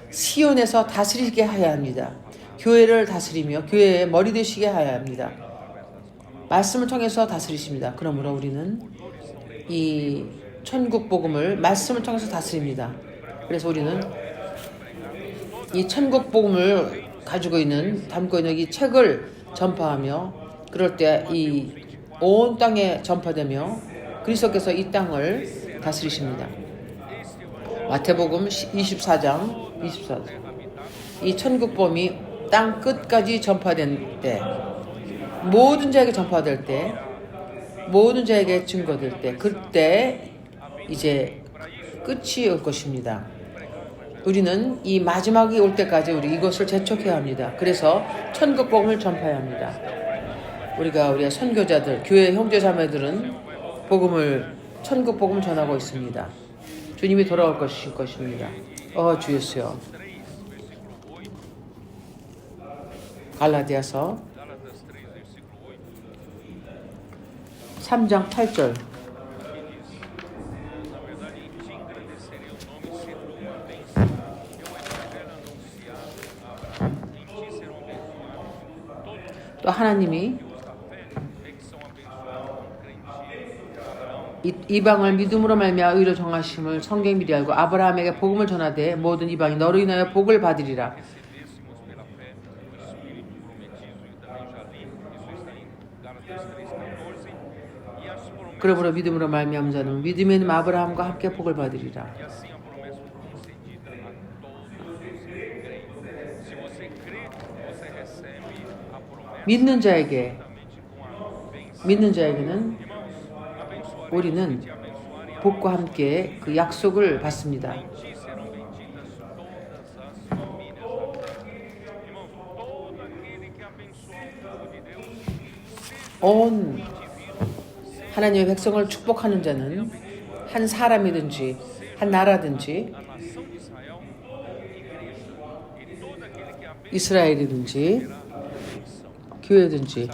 시온에서 다스리게 하여야 합니다. 교회를 다스리며 교회의 머리 되시게 하여야 합니다. 말씀을 통해서 다스리십니다. 그러므로 우리는 이 천국 복음을 말씀을 통해서 다스립니다. 그래서 우리는 이 천국 복음을 가지고 있는 담고 있는 이 책을 전파하며 그럴 때 이 온 땅에 전파되며 그리스도께서 이 땅을 다스리십니다. 마태복음 24장 이 천국 복음이 땅 끝까지 전파된 때 모든 자에게 전파될 때 모든 자에게 증거될 때 그때 이제 끝이 올 것입니다. 우리는 이 마지막이 올 때까지 우리 이것을 재촉해야 합니다. 그래서 천국 복음을 전파해야 합니다. 우리의 선교자들, 교회 형제자매들은 천국 복음을 전하고 있습니다. 주님이 돌아올 것입니다. 주 예수여. 갈라디아서 3장 8절. 또 하나님이 이방을 믿음으로 말미암아 의로 정하심을 성경이 미리 알고 아브라함에게 복음을 전하되 모든 이방이 너로 인하여 복을 받으리라. 그러므로 믿음으로 말미암은 자는 믿음에 있는 아브라함과 함께 복을 받으리라. 믿는 자에게는 우리는 복과 함께 그 약속을 받습니다. 온 하나님의 백성을 축복하는 자는 한 사람이든지 한 나라든지 이스라엘이든지 교회든지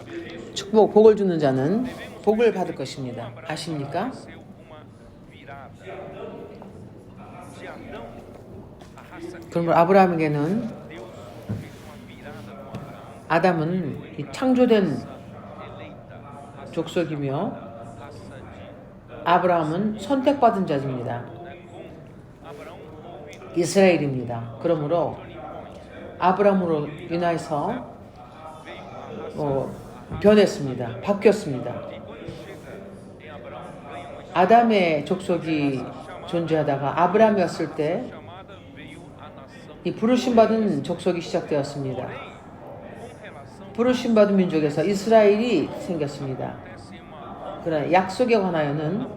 복을 주는 자는 복을 받을 것입니다. 아십니까? 그러므로 아브라함에게는 아담은 이 창조된 족속이며 아브라함은 선택받은 자입니다. 이스라엘입니다. 그러므로 아브라함으로 인하여서 변했습니다. 바뀌었습니다. 아담의 족속이 존재하다가 아브라함이었을 때 이 부르심받은 족속이 시작되었습니다. 부르심받은 민족에서 이스라엘이 생겼습니다. 그러나 약속에 관하여는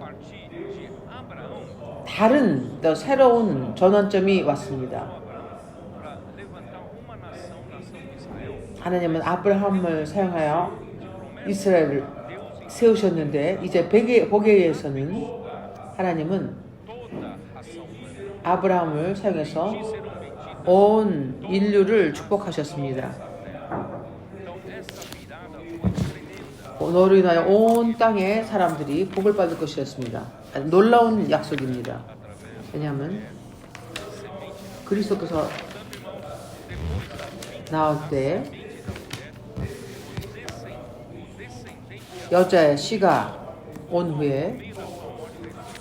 다른 또 새로운 전환점이 왔습니다. 하나님은 아브라함을 사용하여 이스라엘을 세우셨는데 이제 복에 의해서는 하나님은 아브라함을 사용해서 온 인류를 축복하셨습니다. 너로 인하여 온 땅의 사람들이 복을 받을 것이었습니다. 놀라운 약속입니다. 왜냐하면 그리스도께서 나올 때 여자의 씨가 온 후에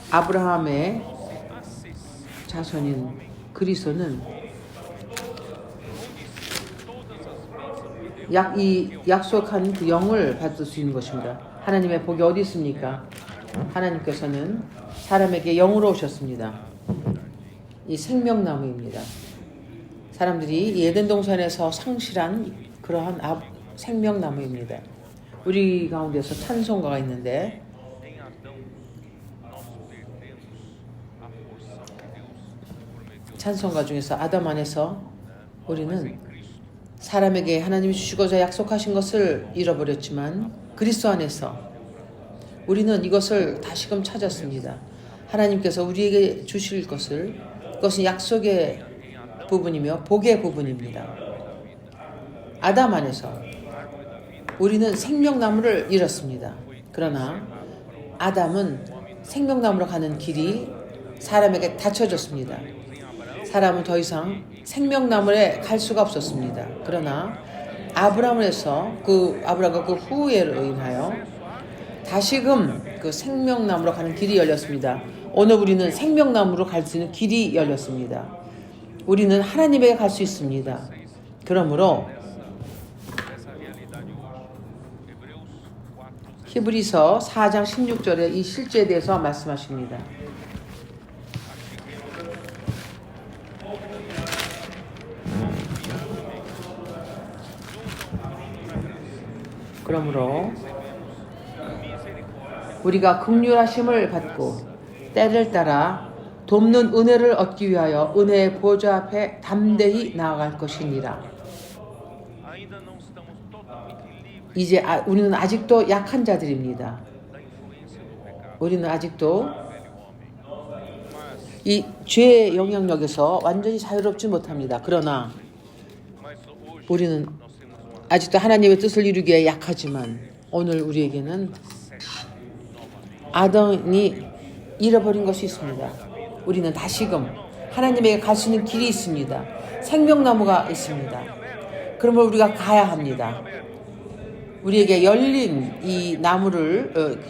아브라함의 자손인 그리스도는 이 약속한 그 영을 받을 수 있는 것입니다. 하나님의 복이 어디 있습니까? 하나님께서는 사람에게 영으로 오셨습니다. 이 생명나무입니다. 사람들이 이 에덴 동산에서 상실한 그러한 생명나무입니다. 우리 가운데서 찬송가가 있는데 Em Adão, nós perdemos a porção que Deus prometeu 찬송가 중에서 아담 안에서 우리는 em Cristo. 사람에게 하나님이 주시고자 약속하신 것을 잃어버렸지만 그리스도 안에서 우리는 이것을 다시금 찾았습니다. 하나님께서 우리에게 주실 것을 그것은 약속의 부분이며 복의 부분입니다. 아담 안에서 우리는 생명나무를 잃었습니다. 그러나 아담은 생명나무로 가는 길이 사람에게 닫혀졌습니다. 사람은 더 이상 생명나무에 갈 수가 없었습니다. 그러나 아브라함에서 아브라함과 그 후예로 인하여 다시금 그 생명나무로 가는 길이 열렸습니다. 오늘 우리는 생명나무로 갈 수 있는 길이 열렸습니다. 우리는 하나님에게 갈 수 있습니다. 그러므로 Essa realidade hoje. Hebreus 4, 히브리서 4장 16절에 이 실제에 대해서 말씀하십니다. 그러므로 우리가 긍휼하심을 받고 때를 따라 돕는 은혜를 얻기 위하여 은혜의 보좌 앞에 담대히 나아갈 것이니라. ainda não estamos totalmente livres 이제 우리는 아직도 약한 자들입니다. da influência do pecado 우리는 아직도 do velho homem. Mas, 이 죄의 영향력에서 완전히 자유롭지 못합니다. 그러나 hoje 우리는 nós temos uma 아직도 하나님의 뜻을 이루기에 약하지만 오늘 우리에게는 아담이 잃어버린 것이 있습니다. 우리는 다시금 하나님에게 갈 수 있는 길이 있습니다. 생명나무가 있습니다. 그러면 우리가 가야 합니다. 우리에게 열린 이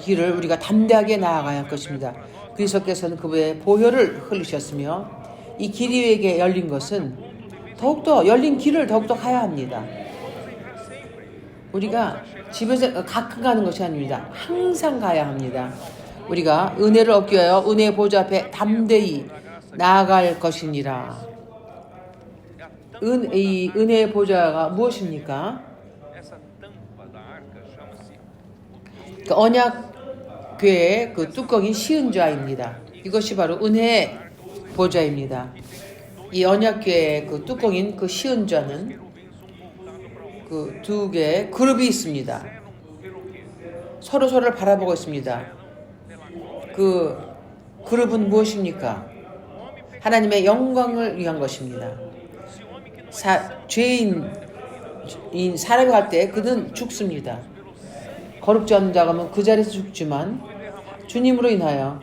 길을 우리가 담대하게 나아가야 할 것입니다. 그리스도께서는 그분의 보혈을 흘리셨으며 이 길이 우리에게 열린 것은 더욱더 열린 길을 더욱더 가야 합니다. 우리가 집에서 가끔 가는 것이 아닙니다. 항상 가야 합니다. 우리가 은혜를 얻기 위하여 은혜의 보좌 앞에 담대히 나아갈 것이니라. 이 은혜의 보좌가 무엇입니까? essa tampa da arca chama-se 그 언약궤의 그 뚜껑이 시은좌입니다. 이것이 바로 은혜의 보좌입니다. 이 언약궤의 그 뚜껑인 그 시은좌는 그 두 개의 그룹이 있습니다. 서로를 바라보고 있습니다. 그 그룹은 무엇입니까? 하나님의 영광을 위한 것입니다. 죄인인 사람이 갈 때 그는 죽습니다. 거룩지 않은 자가 하면 그 자리에서 죽지만 주님으로 인하여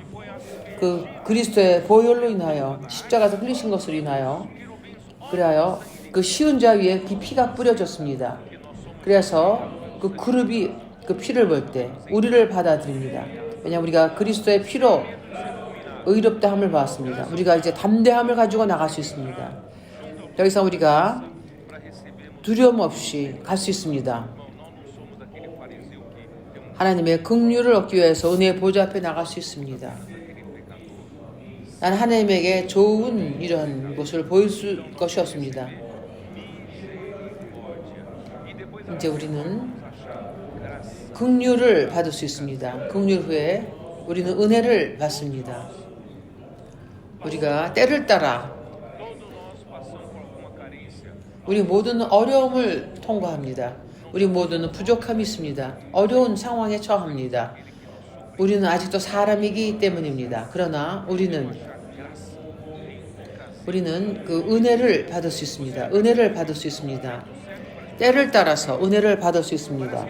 그 그리스도의 보혈로 인하여 십자가에서 흘리신 것으로 인하여 그래야 그 시은 자 위에 그 피가 뿌려졌습니다. 그래서 그 그룹이 그 피를 볼 때 우리를 받아들입니다. 왜냐하면 우리가 그리스도의 피로 의롭다함을 받았습니다. 우리가 이제 담대함을 가지고 나갈 수 있습니다. 더 이상 우리가 두려움 없이 갈 수 있습니다. 하나님의 긍휼을 얻기 위해서 은혜의 보좌 앞에 나갈 수 있습니다. 나는 하나님에게 좋은 이런 것을 보일 것이 없습니다. 이제 우리는 긍휼을 받을 수 있습니다. 긍휼 후에 우리는 은혜를 받습니다. 우리가 때를 따라 우리 모두는 어려움을 통과합니다. 우리 모두는 부족함이 있습니다. 어려운 상황에 처합니다. 우리는 아직도 사람이기 때문입니다. 그러나 우리는 그 은혜를 받을 수 있습니다. 은혜를 받을 수 있습니다. 때를 따라서 은혜를 받을 수 있습니다.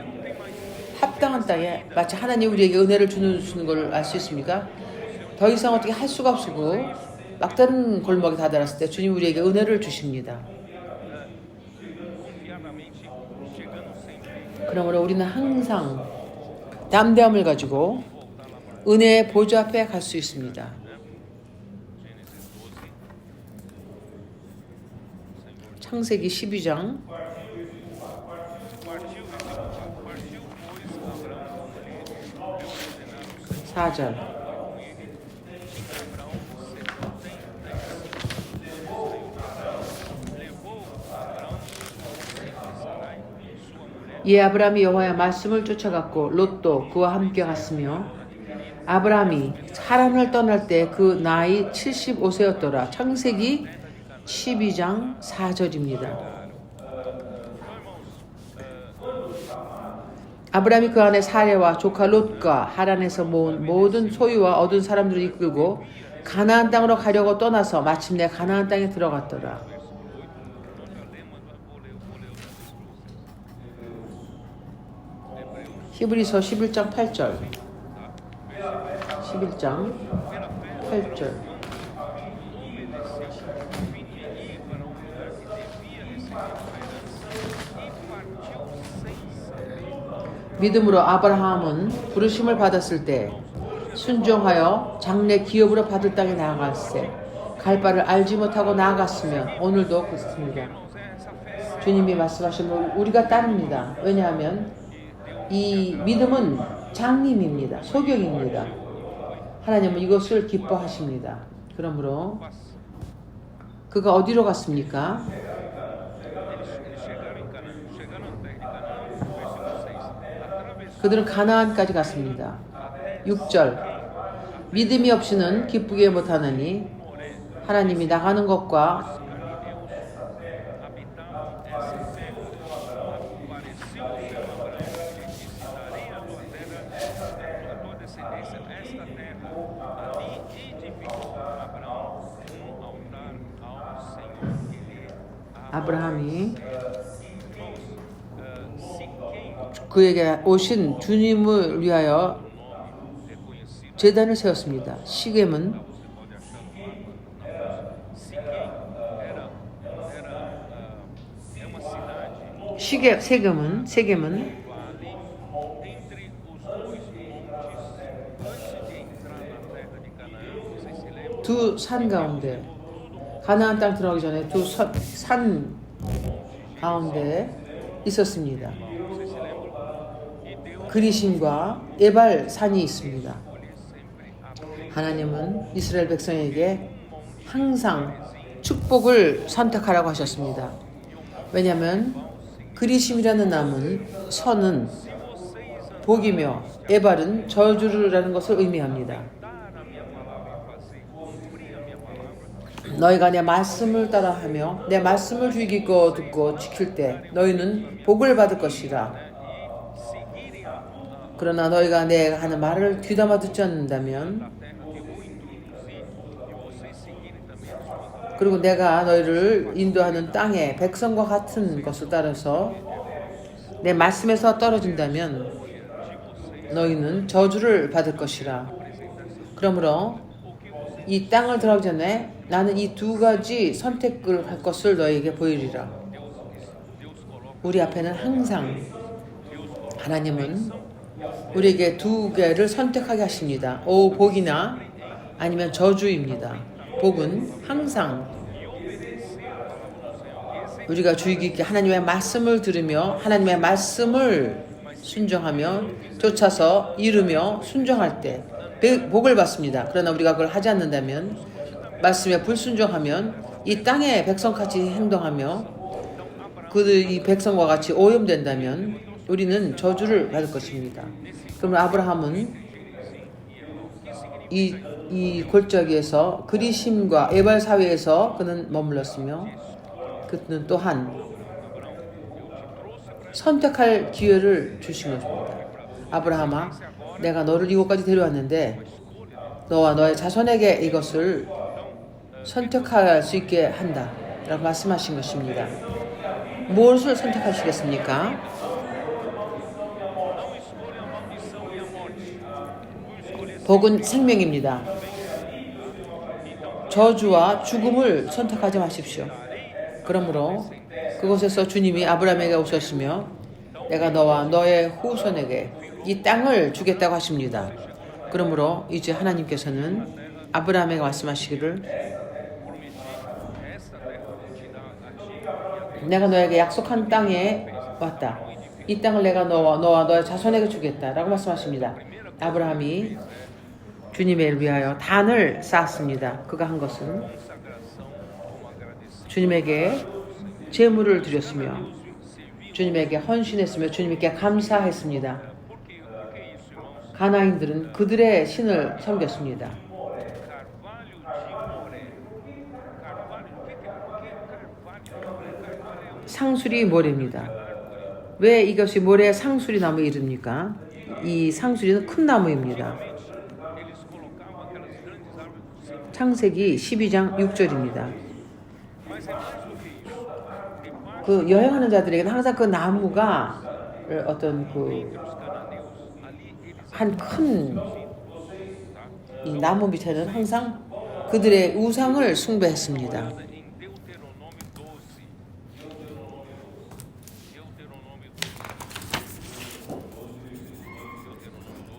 합당한 땅에 마치 하나님 우리에게 은혜를 주는 걸 알 수 있습니까? 더 이상 어떻게 할 수가 없고 막다른 골목에 다다랐을 때 주님 우리에게 은혜를 주십니다. 그러므로 우리는 항상 담대함을 가지고 은혜의 보좌 앞에 갈 수 있습니다. 창세기 12장 4절. 이 아브라함이 여호와의 말씀을 쫓아갔고 롯도 그와 함께 갔으며 아브라함이 하란을 떠날 때 그 나이 75세였더라. 창세기 12장 4절입니다. 아브라함이 그 안에 사레와 조카 롯과 하란에서 모은 모든 소유와 얻은 사람들을 이끌고 가나안 땅으로 가려고 떠나서 마침내 가나안 땅에 들어갔더라. 히브리서 11장 8절. 11장 8절. 믿음으로 아브라함은 부르심을 받았을 때 순종하여 장래 기업으로 받을 땅에 나아갔세. 갈 바를 알지 못하고 나아갔으면 오늘도 그렇습니다. 주님이 말씀하시면 우리가 따릅니다. 왜냐하면 이 믿음은 장림입니다. 소경입니다. 하나님은 이것을 기뻐하십니다. 그러므로 그가 어디로 갔습니까? 그들은 가나안까지 갔습니다. 6절. 믿음이 없이는 기쁘게 못하느니 하나님이 나가는 것과 아브라함이 그에게 오신 주님을 위하여 제단을 세웠습니다. 시겜은 세겜은 두 산 가운데 가나안 땅 들어가기 전에 두 산 가운데 있었습니다. 그리심과 에발 산이 있습니다. 하나님은 이스라엘 백성에게 항상 축복을 선택하라고 하셨습니다. 왜냐하면 그리심이라는 나무는 선은 복이며 에발은 저주라는 것을 의미합니다. 너희가 내 말씀을 따라하며 내 말씀을 주의 깊게 듣고 지킬 때 너희는 복을 받을 것이라. 그러나 너희가 내가 하는 말을 귀담아 듣지 않는다면 그리고 내가 너희를 인도하는 땅의 백성과 같은 것을 따라서 내 말씀에서 떨어진다면 너희는 저주를 받을 것이라. 그러므로 이 땅을 들어가기 전에 나는 이 두 가지 선택을 할 것을 너희에게 보이리라. 우리 앞에는 항상 하나님은 우리에게 두 개를 선택하게 하십니다. 오 복이나 아니면 저주입니다. 복은 항상 우리가 주의 깊게 하나님의 말씀을 들으며 하나님의 말씀을 순종하며 쫓아서 이루며 순종할 때 복을 받습니다. 그러나 우리가 그걸 하지 않는다면 말씀에 불순종하면 이 땅의 백성같이 행동하며 이 백성과 같이 오염된다면 우리는 저주를 받을 것입니다. 그럼 아브라함은 이 골짜기에서 그리심과 에발 사회에서 그는 머물렀으며 그는 또한 선택할 기회를 주신 것입니다. 아브라함아, 내가 너를 이곳까지 데려왔는데 너와 너의 자손에게 이것을 선택할 수 있게 한다 라고 말씀하신 것입니다. 무엇을 선택하시겠습니까? 복은 생명입니다. 저주와 죽음을 선택하지 마십시오. 그러므로 그곳에서 주님이 아브라함에게 오셨으며 내가 너와 너의 후손에게 이 땅을 주겠다고 하십니다. 그러므로 이제 하나님께서는 아브라함에게 말씀하시기를 내가 너에게 약속한 땅에 왔다. 이 땅을 내가 너와 너의 자손에게 주겠다 라고 말씀하십니다. 아브라함이 주님을 위하여 단을 쌓았습니다. 그가 한 것은 consagração como agradecimento 주님에게 제물을 드렸으며 주님에게 헌신했으며 주님께 감사했습니다. por que isso, irmãos? 가나인들은 그들의 신을 섬겼습니다. Carvalho de Moré. Carvalho, o que é Carvalho de Moré? Carvalho é 상수리 모래입니다. 왜 이것이 모래 상수리 나무 이름입니까? 이 상수리는 큰 나무입니다. eles colocavam aquelas grandes árvores por cima. 창세기 12장 6절입니다. Mas é mais do que isso. Debaixo 그 여행하는 자들에게는 항상 그 나무가 어떤 그 dos cananeus, ali eles 한 큰 이 나무 밑에는 항상 그들의 우상을 숭배했습니다. em Deuteronômio 12. Deuteronômio 12.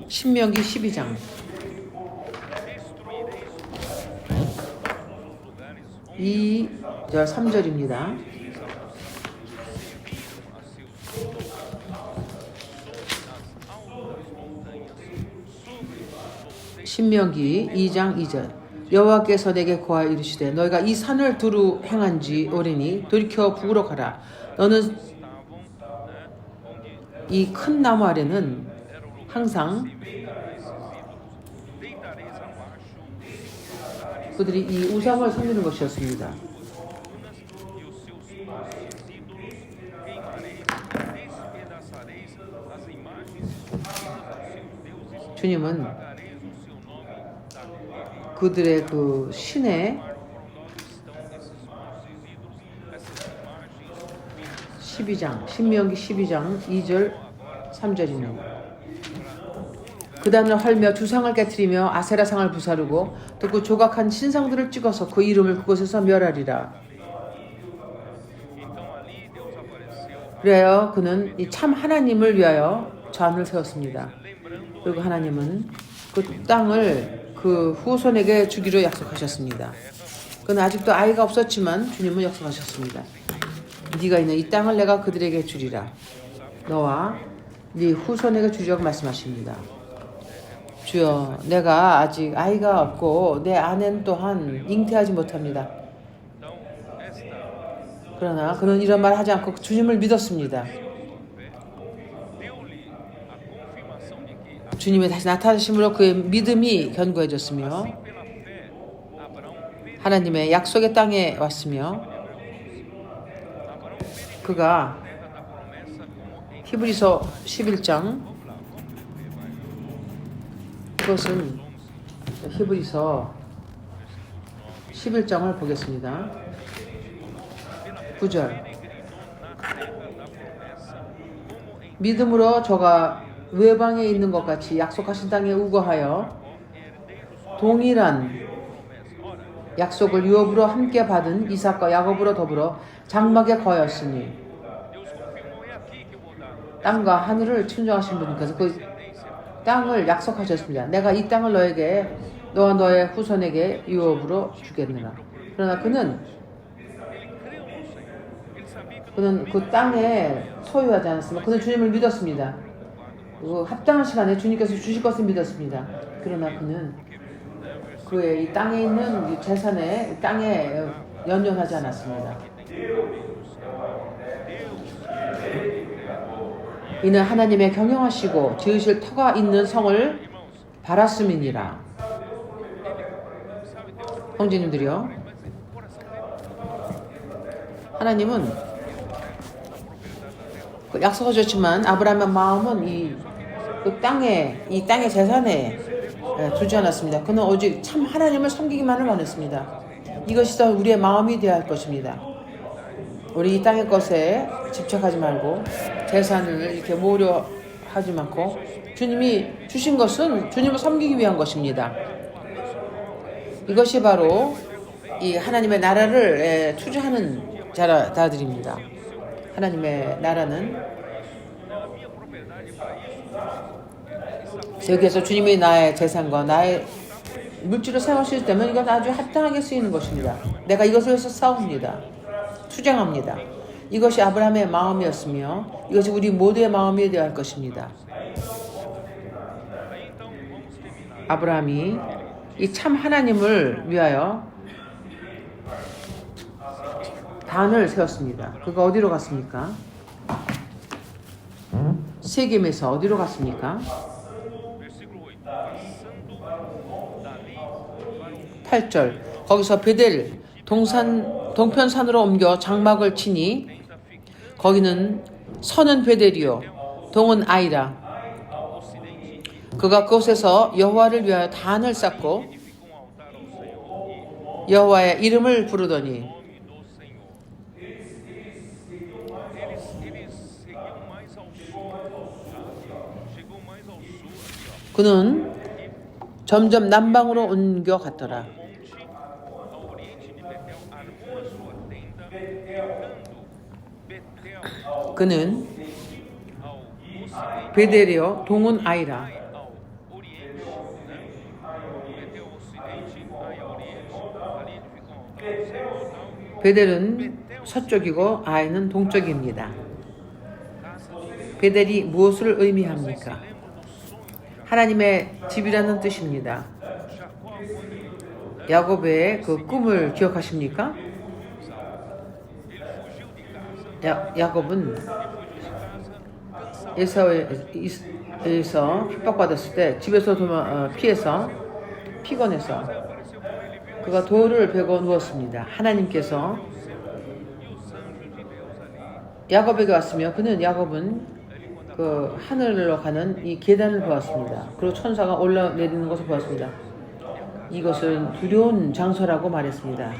신명기 12장 Destruireis os lugares 2절 3절입니다. 신명기 2장 2절 여호와께서 내게 고하여 이르시되 너희가 이 산을 두루 행한지 오래니 돌이켜 북으로 가라. 너는 이 큰 나무 아래는 항상 deitareis abaixo 그들이 이 우상을 섬기는 것이었습니다. e os seus ídolos queimareis, despedaçareis as imagens dos seus deuses, 주님은 apagareis o seu nome da terra. 그들의 그 신의 Por onde estão essas imagens, essas imagens 12장, 신명기 12장 2절 3절입니다. 그 단을 헐며 주상을 깨뜨리며 아세라상을 부사르고 또 그 조각한 신상들을 찍어서 그 이름을 그곳에서 멸하리라. então ali Deus apareceu, 그래요 그는 이 참 하나님을 위하여 좌안을 세웠습니다. lembrando 그리고 하나님은 그 땅을 그 후손에게 주기로 약속하셨습니다. 그는 아직도 아이가 없었지만 주님은 약속하셨습니다. 네가 있는 이 땅을 내가 그들에게 주리라. 너와 네 후손에게 주리라고 말씀하십니다. 주여 내가 아직 아이가 없고 내 아내는 또한 잉태하지 못합니다. então esta 그러나 그는 이런 말 하지 않고 주님을 믿었습니다. deu-lhe a confirmação de que assim 주님의 다시 나타나심으로 그의 믿음이 견고해졌으며 pela fé Abraão 하나님의 약속의 땅에 왔으며 그가 terra da promessa como em 히브리서 11장 그것은 히브리서 11장을 보겠습니다. 9절 믿음으로 저가 외방에 있는 것 같이 약속하신 땅에 우거하여 동일한 약속을 유업으로 함께 받은 이삭과 야곱으로 더불어 장막에 거하였으니 Deus confirmou é aqui que eu vou dar 땅과 하늘을 친정하신 분께서 그 땅을 약속하셨습니다. 내가 이 땅을 너에게 너와 너의 후손에게 유업으로 주겠느라. 그러나 그는 그 땅에 소유하지 않았습니다. 그는 주님을 믿었습니다. 그리고 합당한 시간에 주님께서 주실 것을 믿었습니다. 그러나 그는 그의 이 땅에 있는 이 재산에 이 땅에 연연하지 않았습니다. 이는 하나님의 경영하시고 지으실 터가 있는 성을 바랐음이니라. 형제님들이요, 하나님은 약속하셨지만 아브라함의 마음은 이 땅의 재산에 두지 않았습니다. 그는 오직 참 하나님을 섬기기만을 원했습니다. 이것이 더 우리의 마음이 되어야 할 것입니다. 우리 이 땅의 것에 집착하지 말고 재산을 이렇게 모으려 하지 않고 주님이 주신 것은 주님을 섬기기 위한 것입니다. 이것이 바로 이 하나님의 나라를 투자하는 자들입니다. 하나님의 나라는 여기에서 주님이 나의 재산과 나의 물질을 사용할 수 있다면 이건 아주 합당하게 쓰이는 것입니다. 내가 이것을 위해서 싸웁니다. 투쟁합니다. 이것이 아브라함의 마음이었으며 이것이 우리 모두의 마음이 되어야 할 것입니다. Aí então vamos terminar. 아브라함이 이 참 하나님을 위하여 단을 세웠습니다. 그가 어디로 갔습니까? 세겜에서 어디로 갔습니까? Versículo 8. Passando dali para o 8절 거기서 베델 동편산으로 옮겨 장막을 치니 ainda ficando 거기는 서는 베델이요 동은 아이라. ao ocidente, 그가 그곳에서 여호와를 위하여 단을 쌓고 edificou um altar ao Senhor e 여호와의 이름을 부르더니 nome do Senhor. Eles seguiam mais ao sul, chegou mais ao sul, aqui, 그는 점점 남방으로 옮겨 갔더라. monte ao oriente de Betel, armou a sua tenda, ficando Betel 그는 ao ocidente, 베델이요 동은 아이라. Ai ao oriente, né? Betel ao ocidente, Ai ao oriente, ali edificou um altar ao Senhor, tal, 베델은 서쪽이고 아이는 동쪽입니다. casa de Deus. 베델이 무엇을 의미합니까? Lembra do sonho de 하나님의 집이라는 뜻입니다. Jacó quando 야곱의 그 꿈을 기억하십니까? ele fugiu de casa, 야곱은 depois de casa, cansado, 에서에서 핍박받았을 때 집에서 피해서 피곤해서 apareceu com ele, viu 그가 돌을 베고 누웠습니다. 하나님께서 e os anjos de Deus ali. 야곱에게 왔으며 야곱은 그 하늘로 가는 이 계단을 보았습니다. 그리고 천사가 올라내리는 것을 보았습니다. 이것은 두려운 장소라고 말했습니다.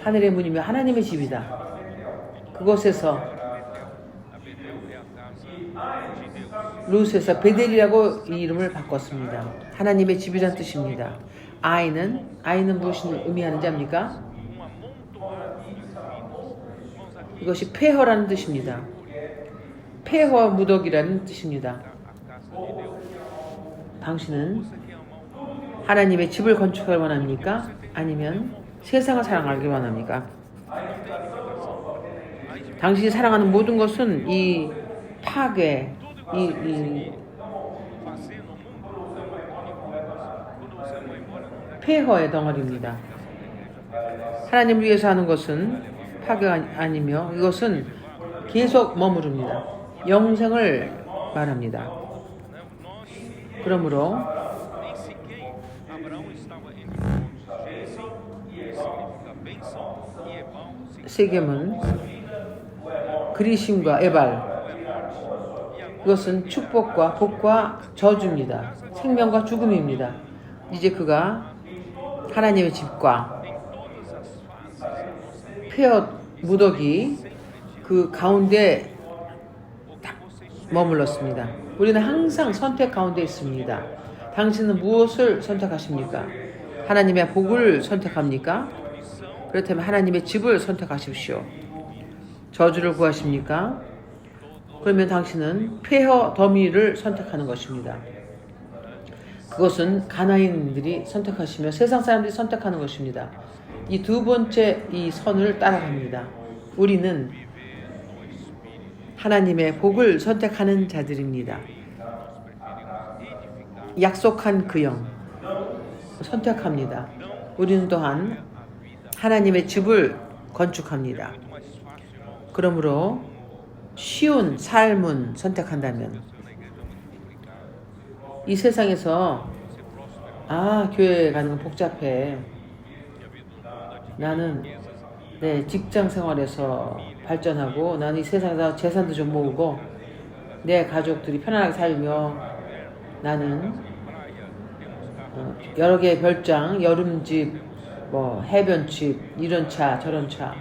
하늘의 문이며 하나님의 집이다. 그곳에서 A Betel é a casa de Deus. 루스에서 베델이라고 이 이름을 바꿨습니다. 하나님의 집이란 뜻입니다. 아이는 무엇을 의미하는지 압니까? Um amontoado de ruínas. Irmãos, aqui 이것이 폐허라는 뜻입니다. 폐허 무더기라는 뜻입니다. a casa de Deus. 당신은 Você que ama o 하나님의 집을 건축하길 원합니까? 아니면 세상을 사랑하길 원합니까? 당신이 사랑하는 모든 것은 이 파괴, 이 fazer no mundo, quando você vai embora, não 폐허의 덩어리입니다. 하나님을 위해서 하는 것은 파괴가 아니며 이것은 계속 머무릅니다. 영생을 말합니다. né? Nós 그러므로 nem sequer Abraão estava entre os Gesim, que significa bênção, e Ebal significa 세겜은 그리심과 에발 이것은 축복과 복과 저주입니다. 생명과 죽음입니다. 이제 그가 하나님의 집과 폐허 무더기 그 가운데 머물렀습니다. 우리는 항상 선택 가운데 있습니다. 당신은 무엇을 선택하십니까? 하나님의 복을 선택합니까? 그렇다면 하나님의 집을 선택하십시오. 저주를 구하십니까? 그러면 당신은 폐허 더미를 선택하는 것입니다. 그것은 가나안인들이 선택하시며 세상 사람들이 선택하는 것입니다. 이 두 번째 이 선을 따라갑니다. 우리는 하나님의 복을 선택하는 자들입니다. 약속한 그 영 선택합니다. 우리는 또한 하나님의 집을 건축합니다. 그러므로 쉬운 삶은 선택한다면 이 세상에서 교회 가는 건 복잡해. 나는 내 직장 생활에서 발전하고 나는 이 세상에서 재산도 좀 모으고 내 가족들이 편안하게 살며 나는 여러 개의 별장, 여름집, 해변집, 이런 차, 저런 차.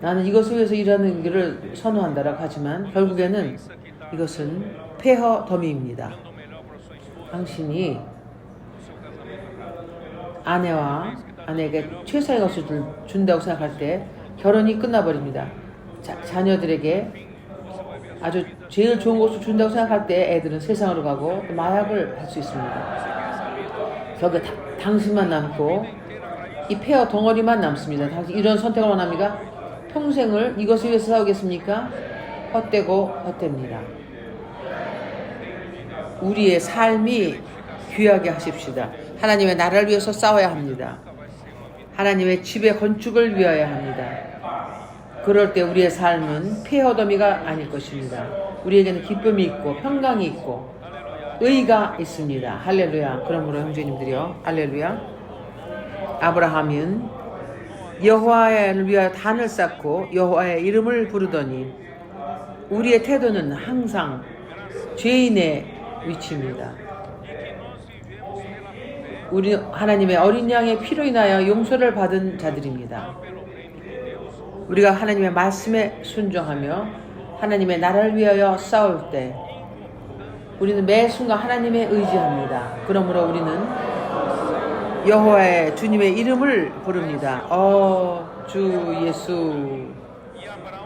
나는 이것을 위해서 일하는 길을 선호한다라고 하지만 결국에는 이것은 폐허 더미입니다. 당신이 아내에게 최선의 것을 준다고 생각할 때 결혼이 끝나버립니다. 자녀들에게 아주 제일 좋은 것을 준다고 생각할 때 애들은 세상으로 가고 마약을 할 수 있습니다. 거기에 당신만 남고 이 폐허 덩어리만 남습니다. 당신 이런 선택을 원합니까? 평생을 이것을 위해서 싸우겠습니까? 헛되고 헛됩니다. 우리의 삶이 귀하게 하십시다. 하나님의 나라를 위해서 싸워야 합니다. 하나님의 집의 건축을 위하여 합니다. 그럴 때 우리의 삶은 폐허더미가 아닐 것입니다. 우리에게는 기쁨이 있고 평강이 있고 의가 있습니다. 할렐루야. 그러므로 형제님들이요, 할렐루야. 아브라함은 여호와를 위하여 단을 쌓고 여호와의 이름을 부르더니 우리의 태도는 항상 죄인의 위치입니다. 우리 하나님의 어린 양의 피로 인하여 용서를 받은 자들입니다. 우리가 하나님의 말씀에 순종하며 하나님의 나라를 위하여 싸울 때 우리는 매 순간 하나님에 의지합니다. 그러므로 우리는 여호와의 주님의 이름을 부릅니다. 주 예수.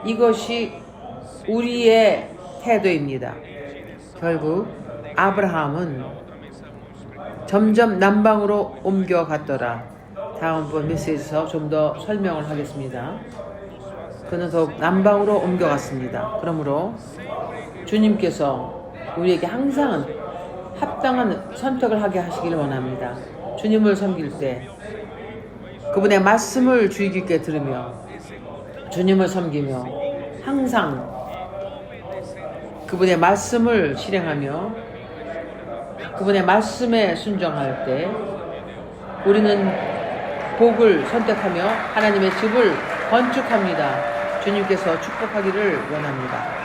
이것이 우리의 태도입니다. 결국 아브라함은 점점 남방으로 옮겨갔더라. 다음번 메시지에서 좀 더 설명을 하겠습니다. 그는 더욱 남방으로 옮겨갔습니다. 그러므로 주님께서 우리에게 항상 합당한 선택을 하게 하시기를 원합니다. 주님을 섬길 때 그분의 말씀을 주의 깊게 들으며 주님을 섬기며 항상 그분의 말씀을 실행하며 그분의 말씀에 순종할 때 우리는 복을 선택하며 하나님의 집을 건축합니다. 주님께서 축복하기를 원합니다.